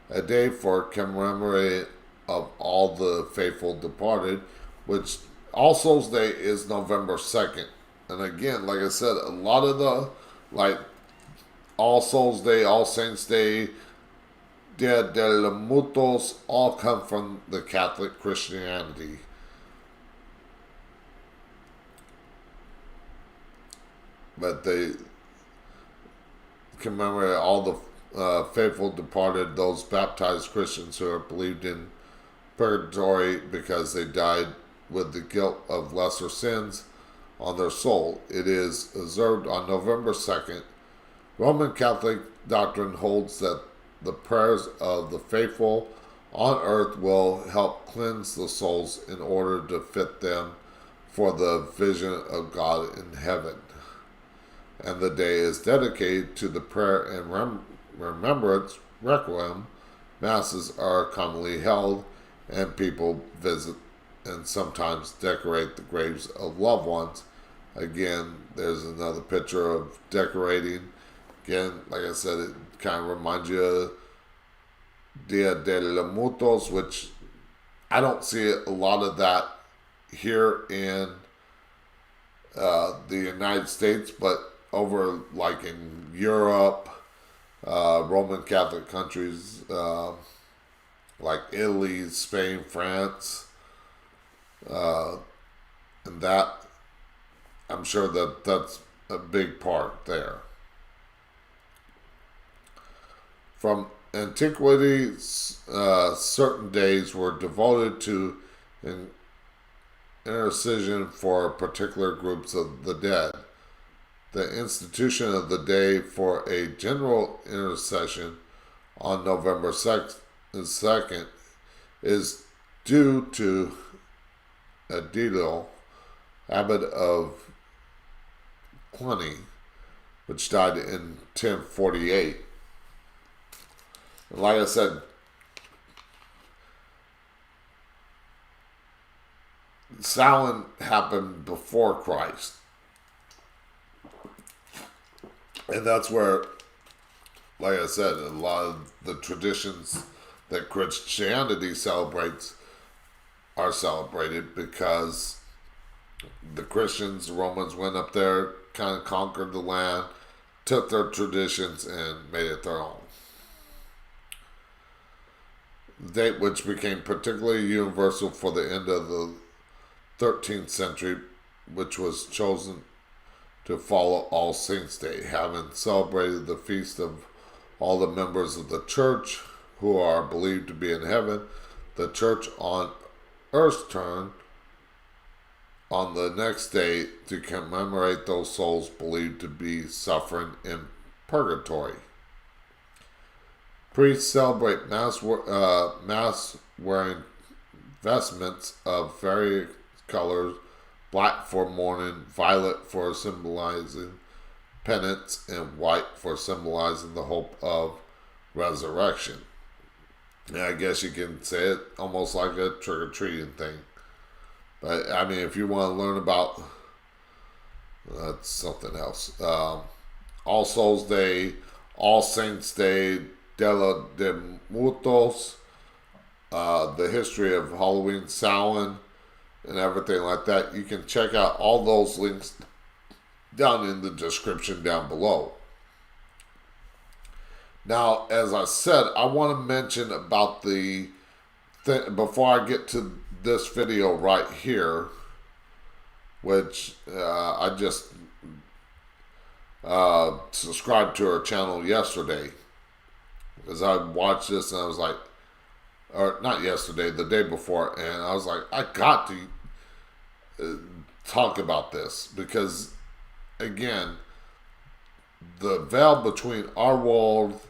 a day for commemorating of all the faithful departed, which All Souls Day is November 2nd. And again, like I said, a lot of the, like, All Souls Day, All Saints Day, Dia de los Muertos, all come from the Catholic Christianity. But they commemorate all the faithful departed, those baptized Christians who are believed in purgatory because they died with the guilt of lesser sins on their soul. It is observed on November 2nd. Roman Catholic doctrine holds that the prayers of the faithful on earth will help cleanse the souls in order to fit them for the vision of God in heaven. And the day is dedicated to the prayer and remembrance. Requiem masses are commonly held, and people visit and sometimes decorate the graves of loved ones. Again, there's another picture of decorating. Again, like I said, it kind of reminds you of Dia de los Muertos, which I don't see a lot of that here in the United States, but over like in Europe, Roman Catholic countries like Italy, Spain, France, and that, I'm sure that that's a big part there. From antiquity, certain days were devoted to intercession for particular groups of the dead. The institution of the day for a general intercession on November 2nd is due to Adilo, abbot of Cluny, which died in 1048. And like I said, Samhain happened before Christ. And that's where, like I said, a lot of the traditions that Christianity celebrates are celebrated because the Christians, the Romans, went up there, kind of conquered the land, took their traditions, and made it their own. The date which became particularly universal for the end of the 13th century, which was chosen to follow All Saints' Day, having celebrated the feast of all the members of the church who are believed to be in heaven. The church on earth turned on the next day to commemorate those souls believed to be suffering in purgatory. Priests celebrate mass wearing vestments of various colors: black for mourning, violet for symbolizing penance, and white for symbolizing the hope of resurrection. And I guess you can say it almost like a trick-or-treating thing. But, I mean, if you want to learn about, that's something else. All Souls Day, All Saints Day, Dia de Muertos, the history of Halloween, Samhain, and everything like that. You can check out all those links down in the description down below. Now, as I said, I want to mention about before I get to this video right here, which I just subscribed to her channel yesterday, because I watched this and I was like, or not yesterday, the day before, and I was like, I got to talk about this, because again, the veil between our world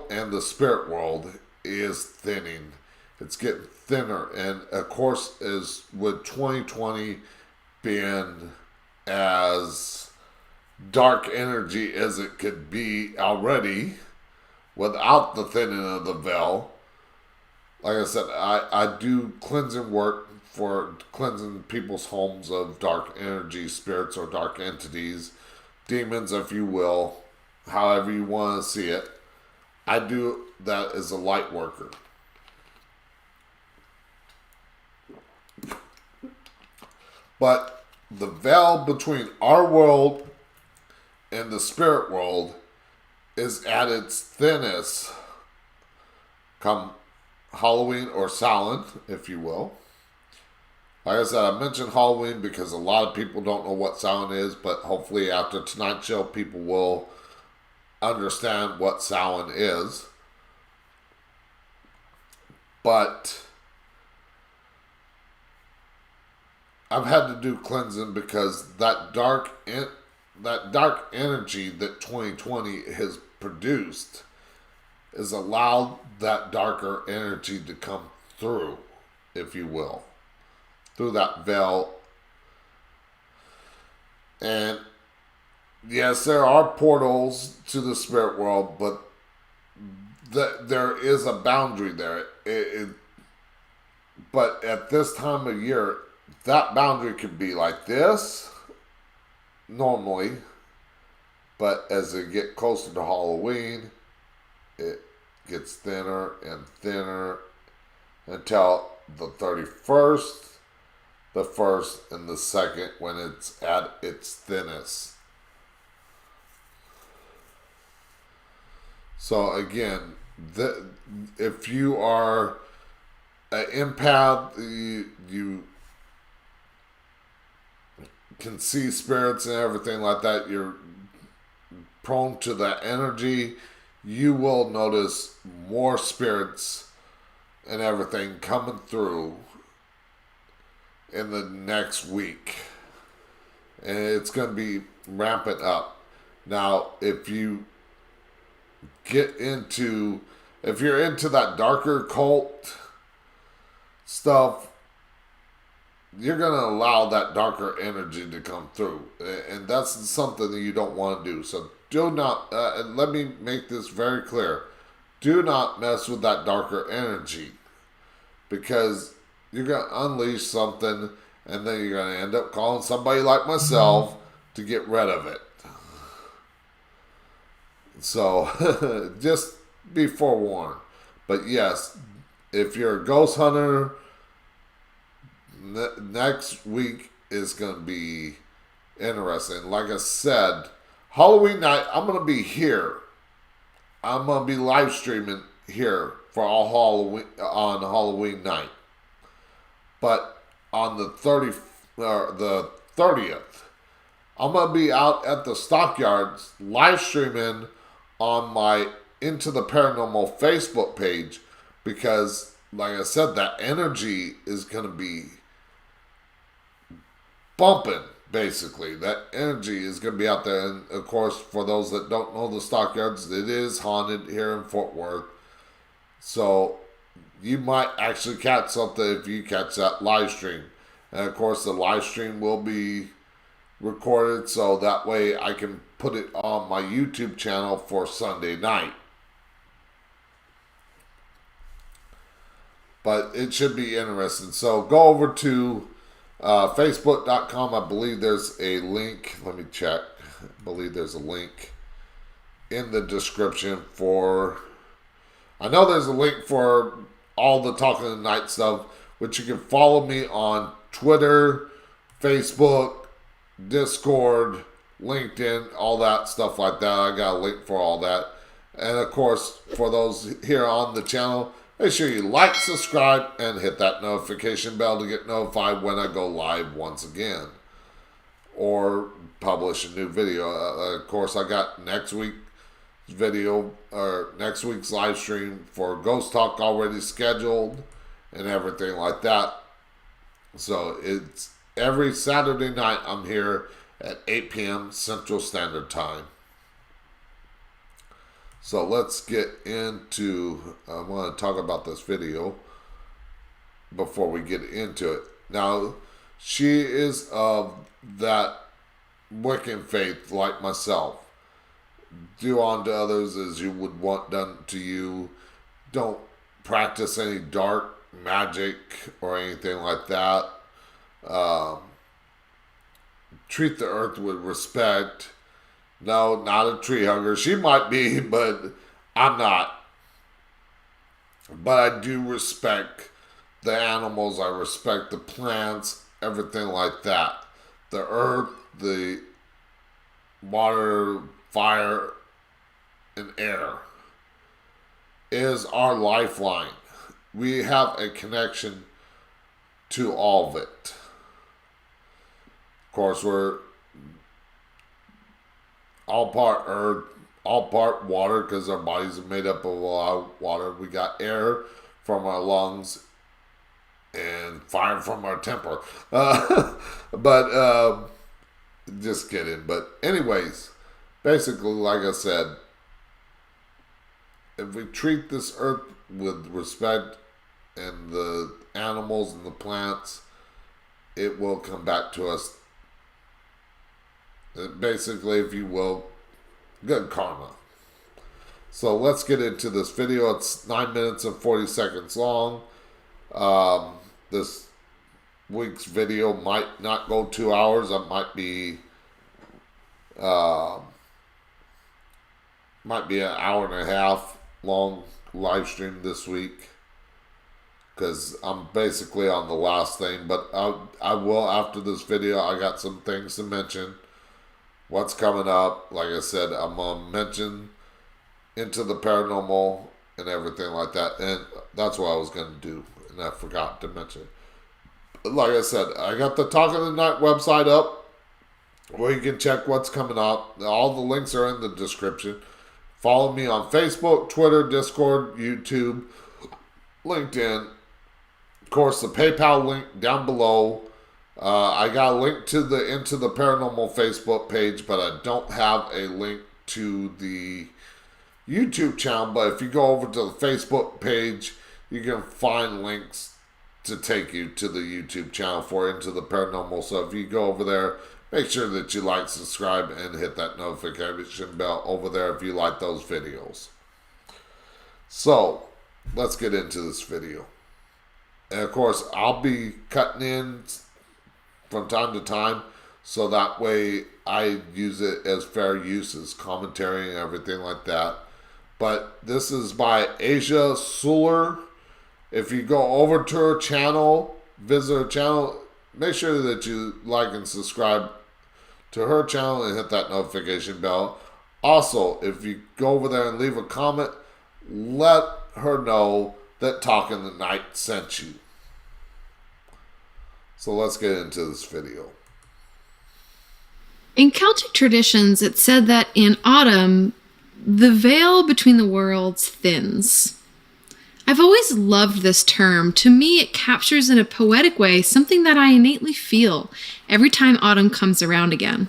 and the spirit world is thinning. It's getting thinner, and of course, as with 2020 being as dark energy as it could be already without the thinning of the veil, like I said, I do cleansing work for cleansing people's homes of dark energy, spirits, or dark entities, demons, if you will, however you want to see it. I do that as a light worker. But the veil between our world and the spirit world is at its thinnest come Halloween or Samhain, if you will. Like I said, I mentioned Halloween because a lot of people don't know what Samhain is, but hopefully after tonight's show, people will understand what Samhain is. But I've had to do cleansing because that dark energy that 2020 has produced has allowed that darker energy to come through, if you will, through that veil. And yes, there are portals to the spirit world, but there is a boundary there. But at this time of year, that boundary could be like this normally, but as they get closer to Halloween, it gets thinner and thinner until the 31st, the 1st, and the 2nd, when it's at its thinnest. So again, if you are an empath, you can see spirits and everything like that, you're prone to that energy, you will notice more spirits and everything coming through in the next week. and it's going to be ramping up. Now, if you're into that darker cult stuff, you're going to allow that darker energy to come through. And that's something that you don't want to do. So do not, and let me make this very clear, do not mess with that darker energy, because you're going to unleash something and then you're going to end up calling somebody like myself to get rid of it. So just be forewarned. But yes, if you're a ghost hunter, next week is going to be interesting. Like I said, Halloween night, I'm going to be here. I'm going to be live streaming here for all Halloween on Halloween night. But on the 30th, I'm going to be out at the stockyards live streaming on my Into the Paranormal Facebook page, because like I said, that energy is going to be bumping. Basically, that energy is going to be out there. And of course, for those that don't know the stockyards, it is haunted here in Fort Worth. So you might actually catch something if you catch that live stream. And of course, the live stream will be recorded, so that way I can put it on my YouTube channel for Sunday night. But it should be interesting. So go over to Facebook.com. I believe there's a link. Let me check. I believe there's a link in the description for... I know there's a link for all the Talking of the Night stuff, which you can follow me on Twitter, Facebook, Discord, LinkedIn, all that stuff like that. I got a link for all that. And of course, for those here on the channel, make sure you like, subscribe, and hit that notification bell to get notified when I go live once again or publish a new video. Of course, I got next week's video or next week's live stream for Ghost Talk already scheduled and everything like that. So it's every Saturday night I'm here at 8 p.m. Central Standard Time. So let's get into, I want to talk about this video before we get into it. Now, she is of that Wiccan faith like myself. Do unto others as you would want done to you. Don't practice any dark magic or anything like that. Treat the earth with respect. No, not a tree hugger. She might be, but I'm not. But I do respect the animals. I respect the plants, everything like that. The earth, the water, fire, and air is our lifeline. We have a connection to all of it. Of course, we're all part earth, all part water, because our bodies are made up of a lot of water. We got air from our lungs and fire from our temper. But just kidding. But anyways, basically, like I said, if we treat this earth with respect and the animals and the plants, it will come back to us. Basically, if you will, good karma. So let's get into this video. It's 9 minutes and 40 seconds long. This week's video might not go 2 hours. It might be an hour and a half long live stream this week, because I'm basically on the last thing. But I will, after this video, I got some things to mention. What's coming up? Like I said, I'm going to mention Into the Paranormal and everything like that. And that's what I was going to do, and I forgot to mention. Like I said, I got the Talk of the Night website up where you can check what's coming up. All the links are in the description. Follow me on Facebook, Twitter, Discord, YouTube, LinkedIn. Of course, the PayPal link down below. I got a link to the Into the Paranormal Facebook page, but I don't have a link to the YouTube channel. But if you go over to the Facebook page, you can find links to take you to the YouTube channel for Into the Paranormal. So if you go over there, make sure that you like, subscribe, and hit that notification bell over there if you like those videos. So let's get into this video. And of course, I'll be cutting in from time to time, so that way I use it as fair use, as commentary and everything like that. But this is by Asia Suler. If you go over to her channel, visit her channel, make sure that you like and subscribe to her channel and hit that notification bell. Also, if you go over there and leave a comment, let her know that Talking the Night sent you. So let's get into this video. In Celtic traditions, it's said that in autumn, the veil between the worlds thins. I've always loved this term. To me, it captures in a poetic way something that I innately feel every time autumn comes around again.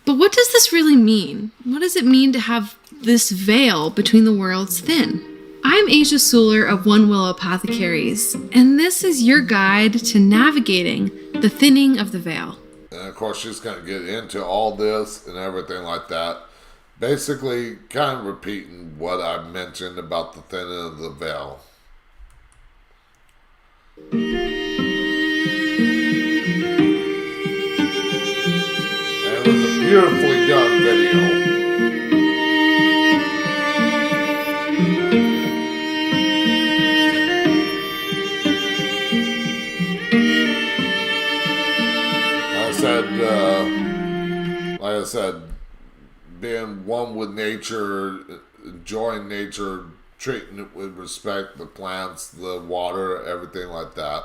But what does this really mean? What does it mean to have this veil between the worlds thin? I'm Asia Suler of One Willow Apothecaries, and this is your guide to navigating the thinning of the veil. And of course, she's going to get into all this and everything like that. Basically, kind of repeating what I mentioned about the thinning of the veil. And it was a beautifully done video. Like I said, being one with nature, enjoying nature, treating it with respect, the plants, the water, everything like that.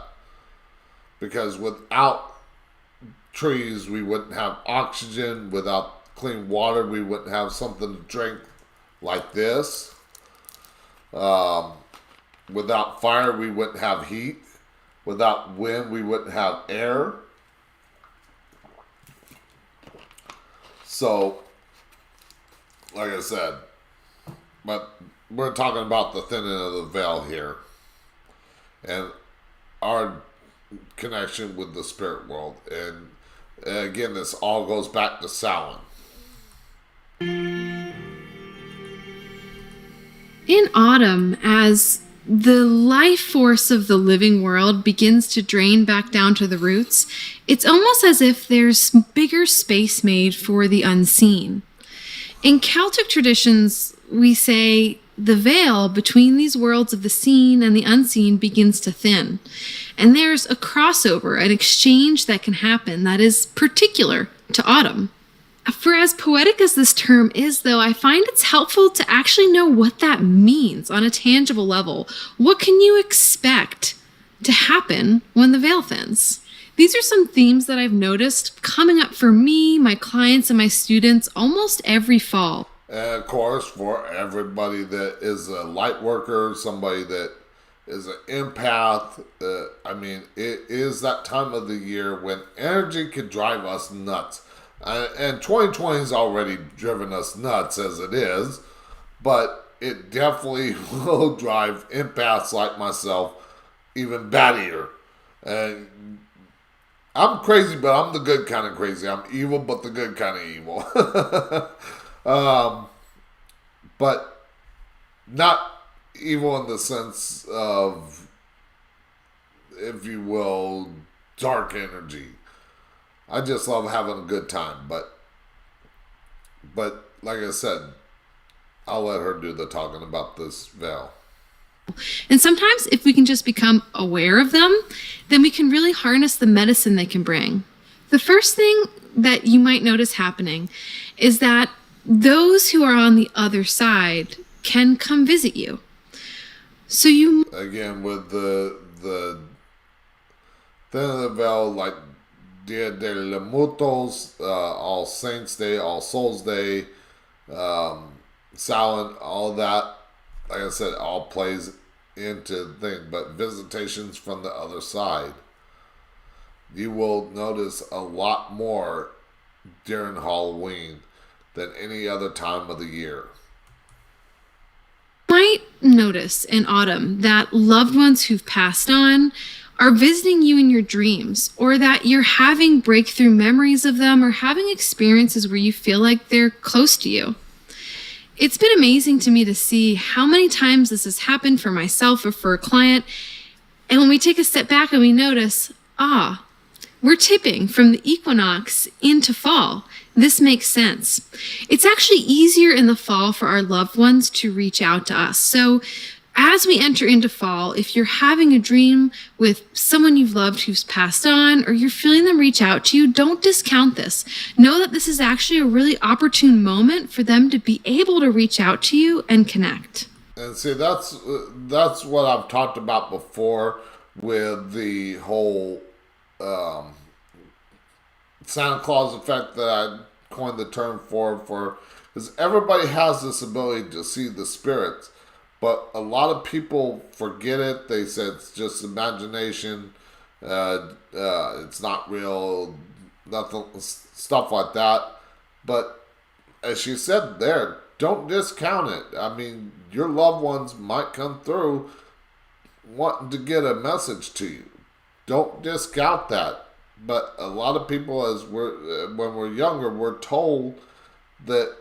Because without trees, we wouldn't have oxygen. Without clean water, we wouldn't have something to drink like this. Without fire, we wouldn't have heat. Without wind, we wouldn't have air. So, like I said, but we're talking about the thinning of the veil here. And our connection with the spirit world. And again, this all goes back to Samhain. In autumn, as the life force of the living world begins to drain back down to the roots, it's almost as if there's bigger space made for the unseen. In Celtic traditions, we say the veil between these worlds of the seen and the unseen begins to thin. And there's a crossover, an exchange that can happen that is particular to autumn. For as poetic as this term is, though, I find it's helpful to actually know what that means on a tangible level. What can you expect to happen when the veil thins? These are some themes that I've noticed coming up for me, my clients, and my students almost every fall. And of course, for everybody that is a light worker, somebody that is an empath, it is that time of the year when energy can drive us nuts. And 2020 has already driven us nuts as it is, but it definitely will drive empaths like myself even battier. And I'm crazy, but I'm the good kind of crazy. I'm evil, but the good kind of evil. But not evil in the sense of, if you will, dark energy. I just love having a good time, but like I said, I'll let her do the talking about this veil. And sometimes if we can just become aware of them, then we can really harness the medicine they can bring. The first thing that you might notice happening is that those who are on the other side can come visit you. So you... Again, with the thin of the veil, like Dia de los Muertos, All Saints Day, All Souls Day, Samhain, all that, like I said, all plays into the thing. But visitations from the other side. You will notice a lot more during Halloween than any other time of the year. You might notice in autumn that loved ones who've passed on are visiting you in your dreams, or that you're having breakthrough memories of them or having experiences where you feel like they're close to you. It's been amazing to me to see how many times this has happened for myself or for a client. And when we take a step back and we notice, we're tipping from the equinox into fall. This makes sense. It's actually easier in the fall for our loved ones to reach out to us. So as we enter into fall, if you're having a dream with someone you've loved who's passed on, or you're feeling them reach out to you, don't discount this. Know that this is actually a really opportune moment for them to be able to reach out to you and connect. And see, that's what I've talked about before with the whole Santa Claus effect that I coined the term for, because everybody has this ability to see the spirits, but a lot of people forget it. They said it's just imagination, it's not real, nothing, stuff like that. But as she said there, don't discount it. I mean, your loved ones might come through wanting to get a message to you. Don't discount that. But a lot of people, when we're younger, we're told that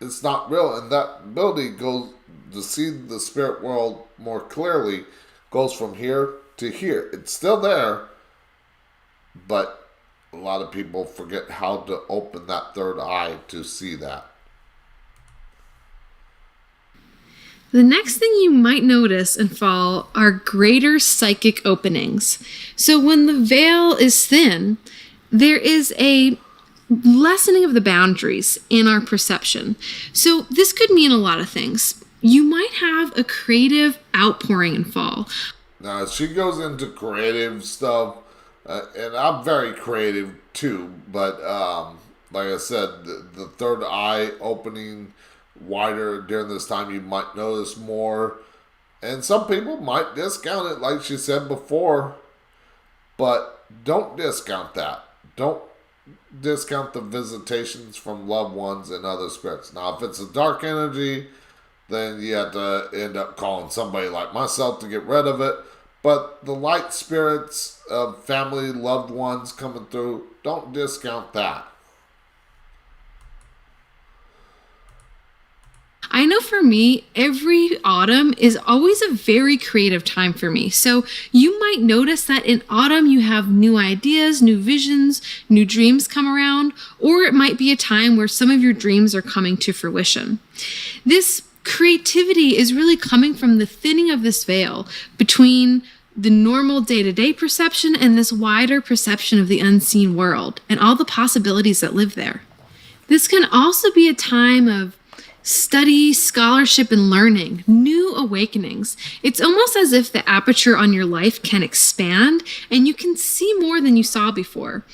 it's not real, and that ability goes to see the spirit world more clearly goes from here to here. It's still there, but a lot of people forget how to open that third eye to see that. The next thing you might notice in fall are greater psychic openings. So when the veil is thin, there is a lessening of the boundaries in our perception. So this could mean a lot of things. You might have a creative outpouring in fall. Now, she goes into creative stuff, and I'm very creative too, but like I said, the third eye opening wider during this time, you might notice more, and some people might discount it, like she said before, but don't discount that. Don't discount the visitations from loved ones and other spirits. Now, if it's a dark energy, then you have to end up calling somebody like myself to get rid of it. But the light spirits of family, loved ones coming through, don't discount that. I know for me, every autumn is always a very creative time for me. So you might notice that in autumn you have new ideas, new visions, new dreams come around, or it might be a time where some of your dreams are coming to fruition. This creativity is really coming from the thinning of this veil between the normal day-to-day perception and this wider perception of the unseen world and all the possibilities that live there. This can also be a time of study, scholarship, and learning, new awakenings. It's almost as if the aperture on your life can expand and you can see more than you saw before.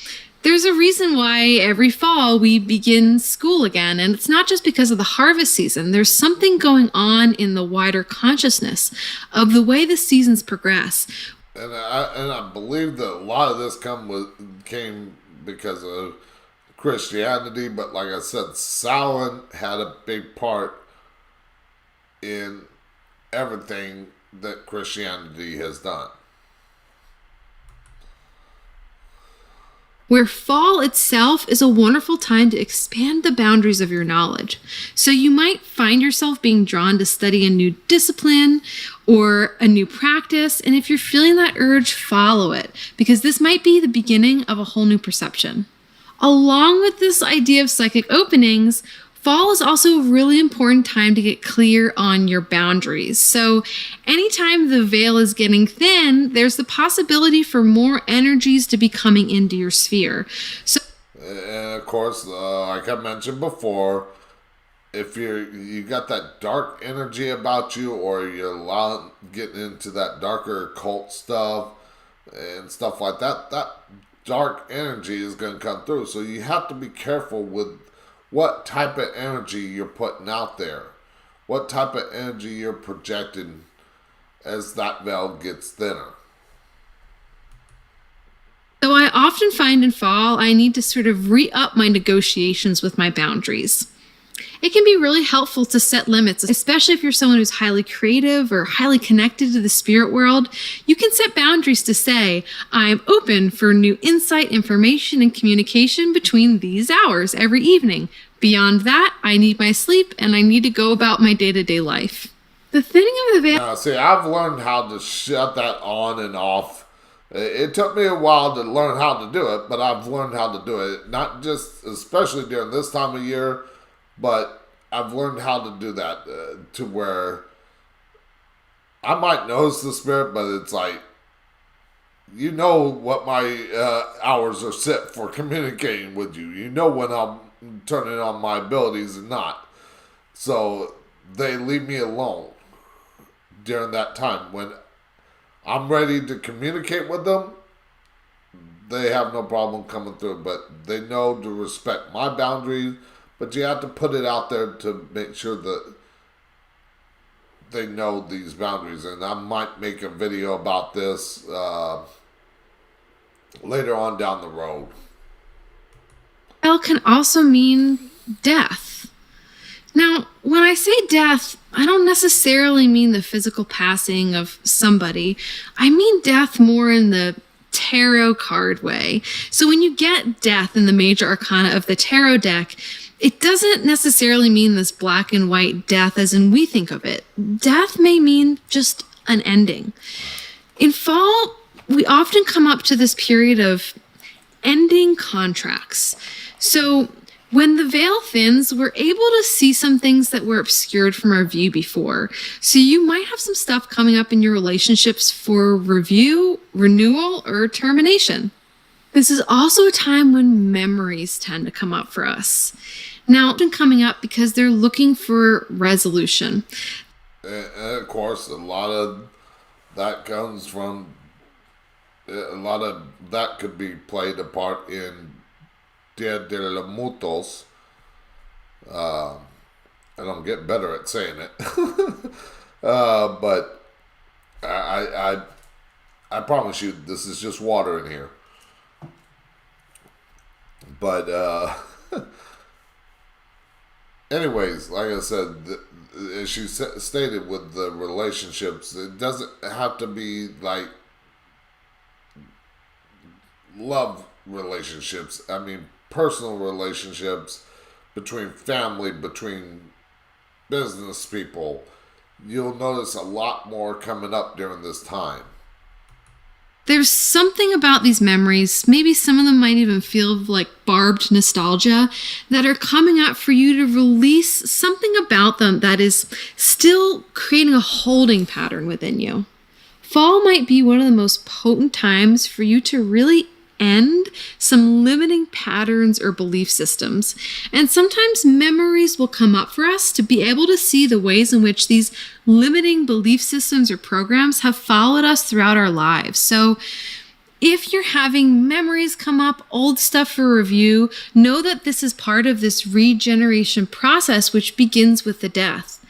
There's a reason why every fall we begin school again, and it's not just because of the harvest season. There's something going on in the wider consciousness of the way the seasons progress. And I believe that a lot of this came because of Christianity, but like I said, Samhain had a big part in everything that Christianity has done. Where fall itself is a wonderful time to expand the boundaries of your knowledge. So you might find yourself being drawn to study a new discipline or a new practice, and if you're feeling that urge, follow it, because this might be the beginning of a whole new perception. Along with this idea of psychic openings, fall is also a really important time to get clear on your boundaries. So anytime the veil is getting thin, there's the possibility for more energies to be coming into your sphere. And of course, like I mentioned before, if you got that dark energy about you, or you're getting into that darker occult stuff and stuff like that, that dark energy is going to come through. So you have to be careful with what type of energy you're putting out there, what type of energy you're projecting as that veil gets thinner. So I often find in fall I need to sort of re-up my negotiations with my boundaries. It can be really helpful to set limits, especially if you're someone who's highly creative or highly connected to the spirit world. You can set boundaries to say, I'm open for new insight, information, and communication between these hours every evening. Beyond that, I need my sleep and I need to go about my day-to-day life. The thinning of the veil. Now, see, I've learned how to shut that on and off. It took me a while to learn how to do it, but I've learned how to do it. Not just, especially during this time of year, but I've learned how to do that to where I might notice the spirit, but it's like, you know what my hours are set for communicating with you. You know when I'm turning on my abilities and not. So they leave me alone during that time. When I'm ready to communicate with them, they have no problem coming through, but they know to respect my boundaries. But you have to put it out there to make sure that they know these boundaries. And I might make a video about this later on down the road. Veil can also mean death. Now, when I say death, I don't necessarily mean the physical passing of somebody. I mean death more in the tarot card way. So when you get death in the major arcana of the tarot deck, it doesn't necessarily mean this black and white death as in we think of it. Death may mean just an ending. In fall, we often come up to this period of ending contracts. So when the veil thins, we're able to see some things that were obscured from our view before. So you might have some stuff coming up in your relationships for review, renewal, or termination. This is also a time when memories tend to come up for us. Now, often coming up because they're looking for resolution. And of course, a lot of that comes from, a lot of that could be played a part in Dia de los Muertos. And I'm getting better at saying it. But I promise you, this is just water in here. But anyways, like I said, as she stated with the relationships, it doesn't have to be like love relationships. I mean, personal relationships between family, between business people. You'll notice a lot more coming up during this time. There's something about these memories, maybe some of them might even feel like barbed nostalgia, that are coming up for you to release something about them that is still creating a holding pattern within you. Fall might be one of the most potent times for you to really end some limiting patterns or belief systems. And sometimes memories will come up for us to be able to see the ways in which these limiting belief systems or programs have followed us throughout our lives. So if you're having memories come up, old stuff for review, know that this is part of this regeneration process, which begins with the death.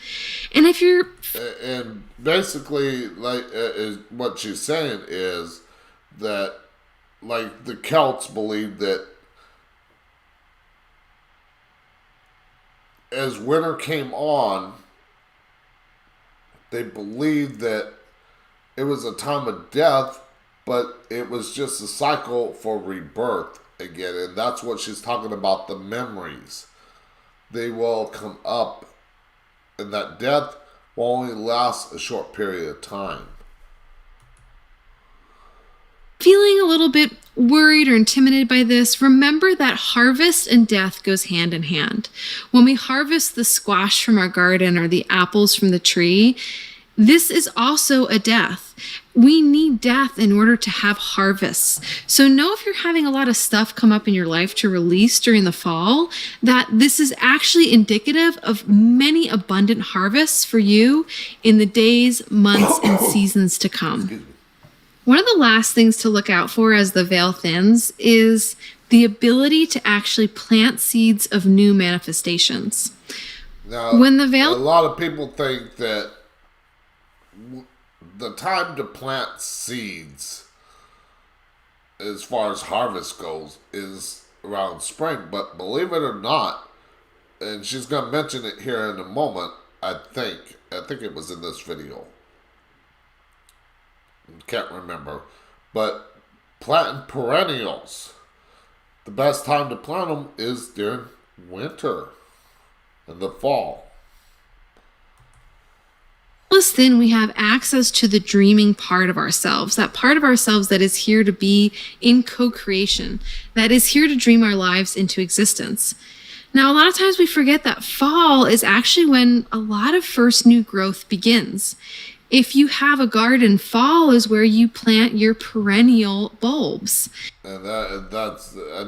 And if you're... And basically, like what she's saying is that, like, the Celts believed that as winter came on, they believed that it was a time of death, but it was just a cycle for rebirth again. And that's what she's talking about, the memories. They will come up, and that death will only last a short period of time. Feeling a little bit worried or intimidated by this, remember that harvest and death goes hand in hand. When we harvest the squash from our garden or the apples from the tree, this is also a death. We need death in order to have harvests. So know if you're having a lot of stuff come up in your life to release during the fall, that this is actually indicative of many abundant harvests for you in the days, months, and seasons to come. One of the last things to look out for as the veil thins is the ability to actually plant seeds of new manifestations. Now, when the veil... a lot of people think that the time to plant seeds as far as harvest goes is around spring. But believe it or not, and she's going to mention it here in a moment, I think it was in this video. Can't remember. But planting perennials, the best time to plant them is during winter and the fall. Then we have access to the dreaming part of ourselves, that part of ourselves that is here to be in co-creation, that is here to dream our lives into existence. Now, a lot of times we forget that fall is actually when a lot of first new growth begins. If you have a garden, fall is where you plant your perennial bulbs. And that's, I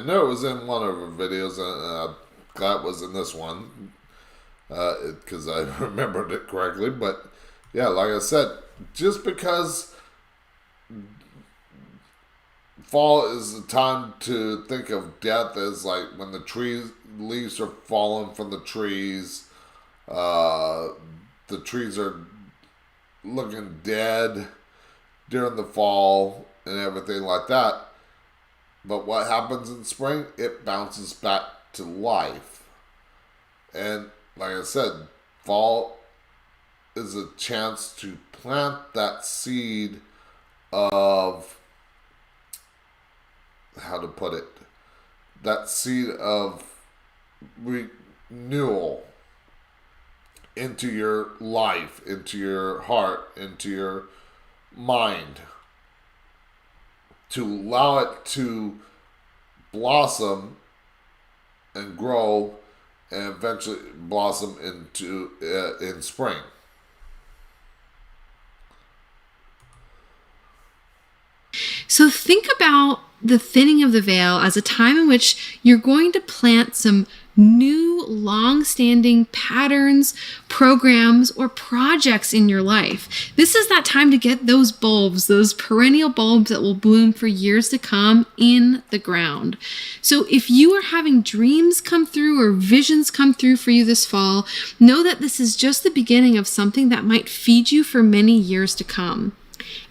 know it was in one of her videos, and I'm glad it was in this one, because I remembered it correctly. But yeah, like I said, just because fall is the time to think of death as like when the leaves are falling from the trees are looking dead during the fall and everything like that. But what happens in spring? It bounces back to life. And like I said, fall is a chance to plant that seed of, how to put it, that seed of renewal into your life, into your heart, into your mind, to allow it to blossom and grow and eventually blossom into in spring. So think about the thinning of the veil as a time in which you're going to plant some new, long-standing patterns, programs, or projects in your life. This is that time to get those bulbs, those perennial bulbs that will bloom for years to come, in the ground. So if you are having dreams come through or visions come through for you this fall, know that this is just the beginning of something that might feed you for many years to come.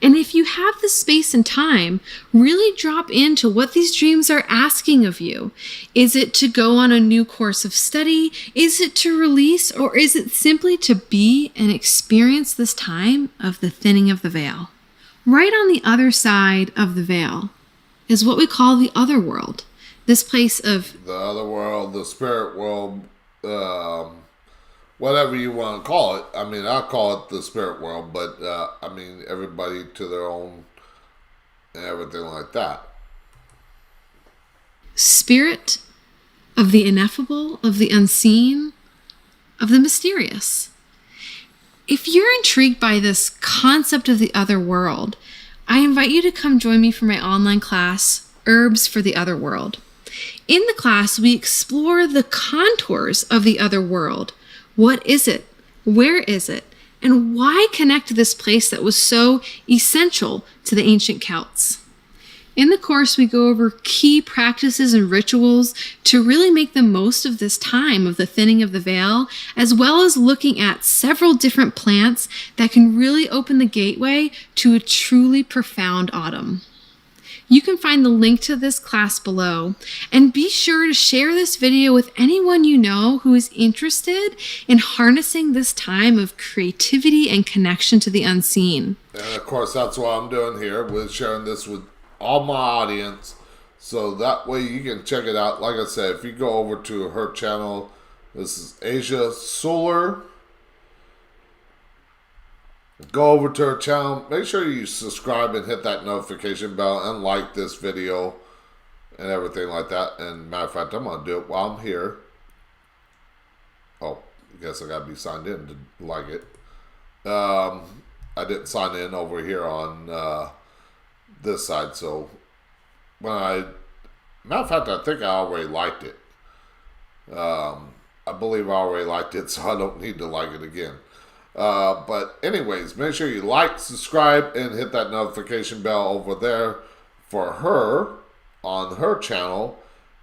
And if you have the space and time, really drop into what these dreams are asking of you. Is it to go on a new course of study? Is it to release? Or is it simply to be and experience this time of the thinning of the veil? Right on the other side of the veil is what we call the other world. This place of the other world, the spirit world, whatever you want to call it. I mean, I call it the spirit world, but I mean, everybody to their own and everything like that. Spirit of the ineffable, of the unseen, of the mysterious. If you're intrigued by this concept of the other world, I invite you to come join me for my online class, Herbs for the Other World. In the class, we explore the contours of the other world. What is it? Where is it? And why connect to this place that was so essential to the ancient Celts? In the course, we go over key practices and rituals to really make the most of this time of the thinning of the veil, as well as looking at several different plants that can really open the gateway to a truly profound autumn. You can find the link to this class below, and be sure to share this video with anyone you know who is interested in harnessing this time of creativity and connection to the unseen. And of course, that's what I'm doing here, with sharing this with all my audience, so that way you can check it out. Like I said, if you go over to her channel, this is Asia Solar. Go over to her channel. Make sure you subscribe and hit that notification bell and like this video and everything like that. And matter of fact, I'm going to do it while I'm here. Oh, I guess I got to be signed in to like it. I didn't sign in over here on this side. So matter of fact, I think I already liked it. I believe I already liked it, so I don't need to like it again. But anyways, make sure you like, subscribe, and hit that notification bell over there for her on her channel.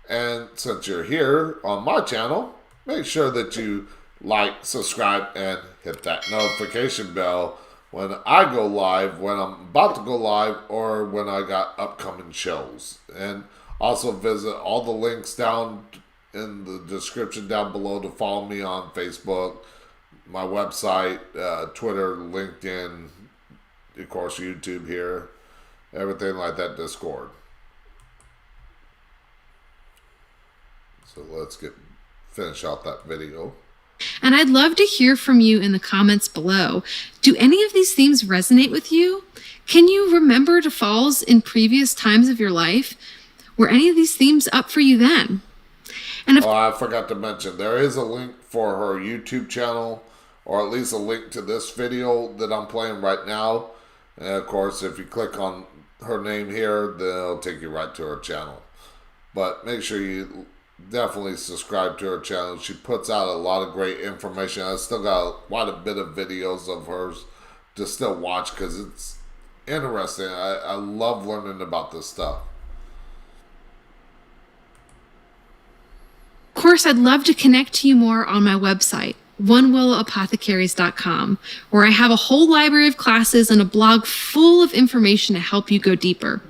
And since you're here on my channel, make sure that you like, subscribe, and hit that notification bell when I go live, when I'm about to go live, or when I got upcoming shows. And also visit all the links down in the description down below to follow me on Facebook, my website, Twitter, LinkedIn, of course, YouTube here, everything like that, Discord. So let's finish out that video. And I'd love to hear from you in the comments below. Do any of these themes resonate with you? Can you remember the falls in previous times of your life? Were any of these themes up for you then? And I forgot to mention, there is a link for her YouTube channel, or at least a link to this video that I'm playing right now. And of course, if you click on her name here, then it'll take you right to her channel. But make sure you definitely subscribe to her channel. She puts out a lot of great information. I still got quite a bit of videos of hers to still watch because it's interesting. I love learning about this stuff. of course, I'd love to connect to you more on my website, onewillowapothecaries.com, where I have a whole library of classes and a blog full of information to help you go deeper.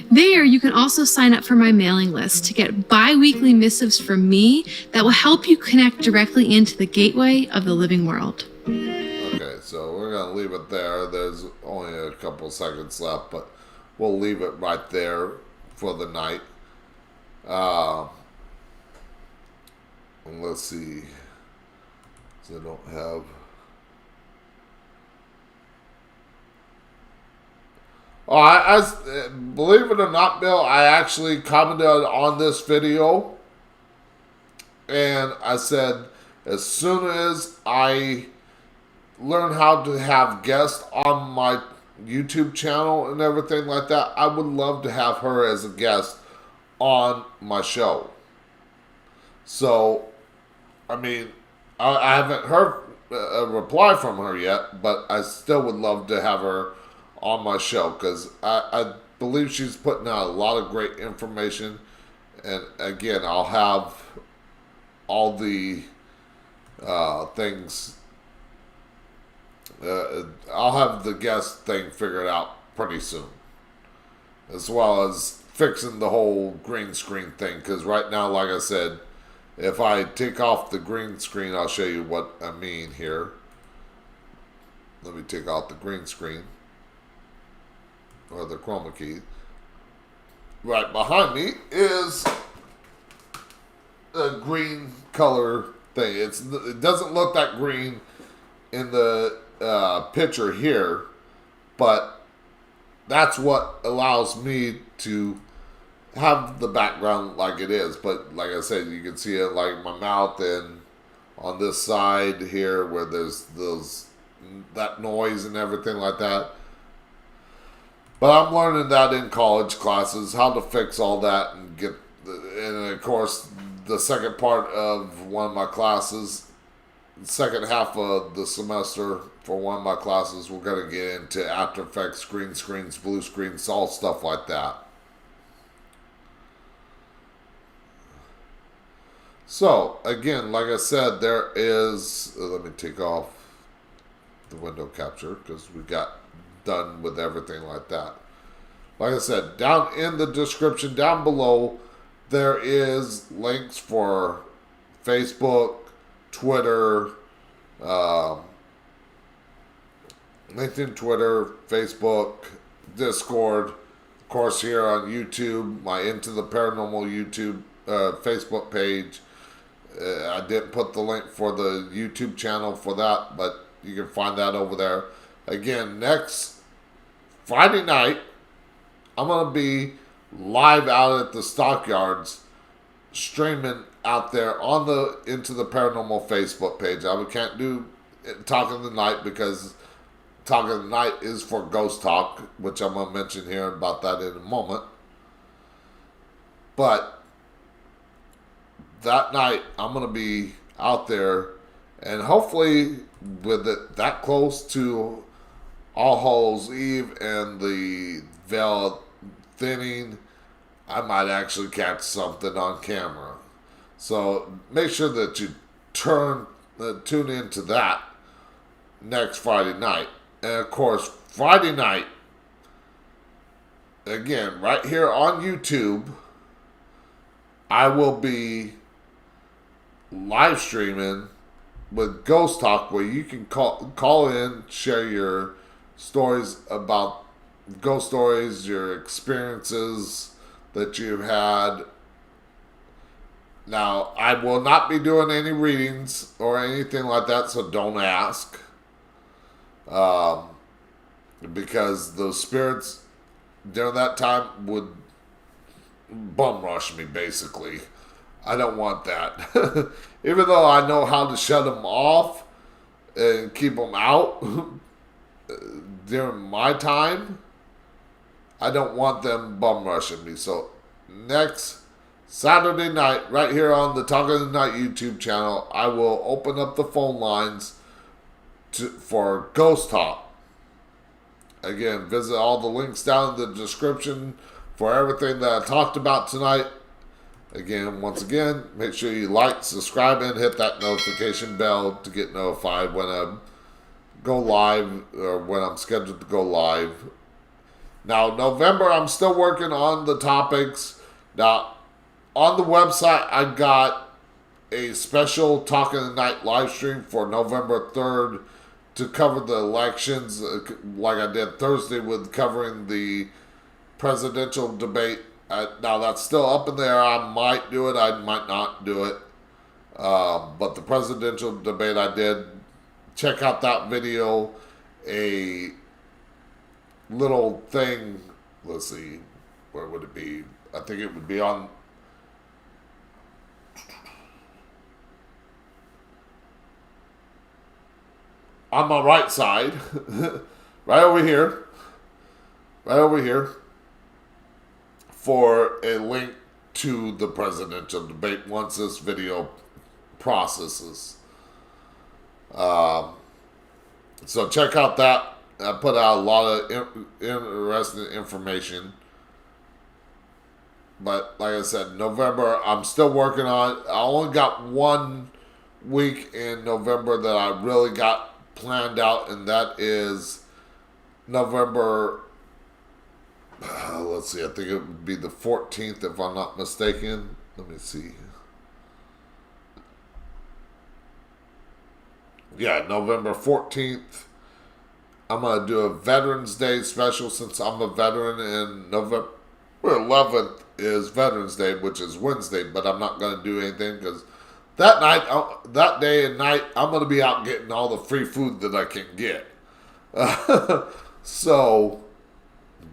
There, you can also sign up for my mailing list to get bi-weekly missives from me that will help you connect directly into the gateway of the living world. Okay, so we're going to leave it there. There's only a couple seconds left, but we'll leave it right there for the night. And let's see. So I don't have... Oh, I believe it or not, Bill, I actually commented on this video, and I said, as soon as I learn how to have guests on my YouTube channel and everything like that, I would love to have her as a guest on my show. So, I mean, I haven't heard a reply from her yet, but I still would love to have her on my show, because I believe she's putting out a lot of great information. And again, I'll have all the things, I'll have the guest thing figured out pretty soon, as well as fixing the whole green screen thing, because right now, like I said, if I take off the green screen, I'll show you what I mean here. Let me take off the green screen, or the chroma key. Right behind me is a green color thing. It doesn't look that green in the picture here, but that's what allows me to have the background like it is. But like I said, you can see it like my mouth, and on this side here where there's that noise and everything like that. But I'm learning that in college classes, how to fix all that and and of course, the second part of one of my classes, the second half of the semester for one of my classes, we're going to get into After Effects, green screens, blue screens, all stuff like that. So, again, like I said, there is, let me take off the window capture because we got done with everything like that. Like I said, down in the description down below, there is links for Facebook, Twitter, LinkedIn, Twitter, Facebook, Discord, of course here on YouTube, my Into the Paranormal YouTube Facebook page. I didn't put the link for the YouTube channel for that, but you can find that over there. Again, next Friday night, I'm going to be live out at the Stockyards, streaming out there on the Into the Paranormal Facebook page. I can't do Talk of the Night because Talk of the Night is for Ghost Talk, which I'm going to mention here about that in a moment. But that night, I'm going to be out there, and hopefully with it that close to All Hallows Eve and the veil thinning, I might actually catch something on camera. So make sure that you tune into that next Friday night. And of course, Friday night, again, right here on YouTube, I will be live streaming with Ghost Talk, where you can call in, share your stories about ghost stories, your experiences that you've had. Now, I will not be doing any readings or anything like that, so don't ask. Because the spirits during that time would bum rush me, basically. I don't want that. Even though I know how to shut them off and keep them out during my time, I don't want them bum rushing me. So next Saturday night, right here on the Talk of the Night YouTube channel, I will open up the phone lines for Ghost Talk. Again, visit all the links down in the description for everything that I talked about tonight. Again, once again, make sure you like, subscribe, and hit that notification bell to get notified when I go live or when I'm scheduled to go live. Now, November, I'm still working on the topics. Now, on the website, I got a special Talk in the Night live stream for November 3rd to cover the elections, like I did Thursday with covering the presidential debate. Now, that's still up in there. I might do it. I might not do it. But the presidential debate I did, check out that video. A little thing, let's see, where would it be? I think it would be on my right side, right over here, for a link to the presidential debate once this video processes. So check out that. I put out a lot of interesting information. But like I said, November, I'm still working on it. I only got 1 week in November that I really got planned out, and that is November, let's see, I think it would be the 14th if I'm not mistaken. Let me see. Yeah, November 14th. I'm going to do a Veterans Day special since I'm a veteran, and November 11th is Veterans Day, which is Wednesday, but I'm not going to do anything because that day and night, I'm going to be out getting all the free food that I can get. So,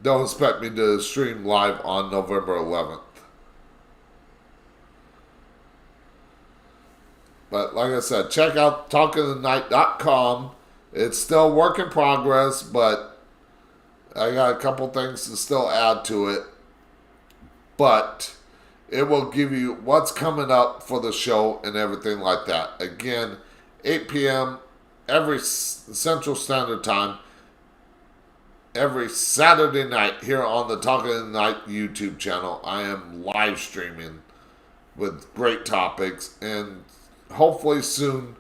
don't expect me to stream live on November 11th. But like I said, check out talkingthenight.com. It's still work in progress, but I got a couple things to still add to it. But it will give you what's coming up for the show and everything like that. Again, 8 p.m. every Central Standard Time, every Saturday night here on the Talk of the Night YouTube channel. I am live streaming with great topics and hopefully soon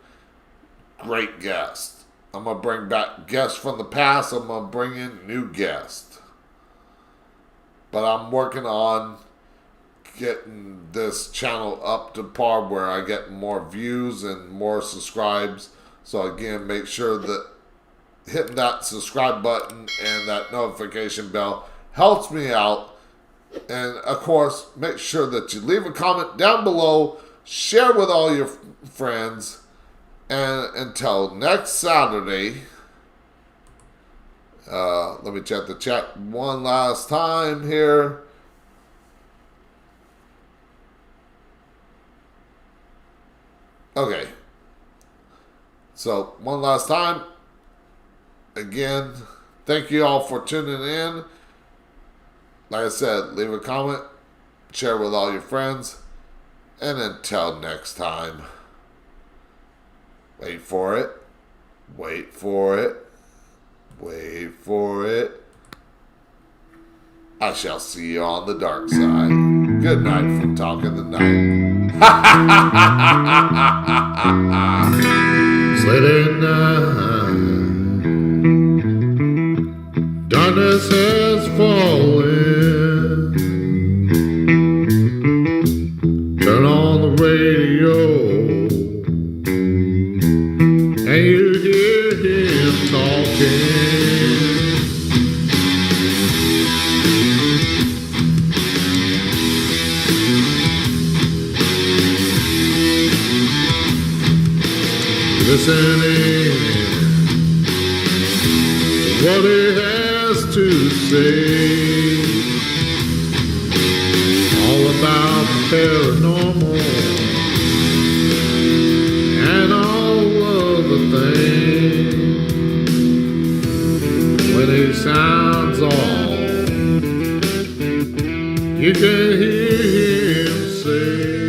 great guests. I'm going to bring back guests from the past. I'm going to bring in new guests. But I'm working on getting this channel up to par where I get more views and more subscribes. So again, make sure that hitting that subscribe button and that notification bell helps me out. And of course, make sure that you leave a comment down below, share with all your friends, and until next Saturday, let me check the chat one last time here. Okay. So, one last time. Again, thank you all for tuning in. Like I said, leave a comment, share with all your friends, and until next time, wait for it, wait for it, wait for it. I shall see you on the dark side. Good night from Talking the Night. Slid in darkness has fallen. Turn on the radio and you hear him talking. Listening to what he has to say, all about the paranormal and all of the things. When he sounds off, you can hear him say,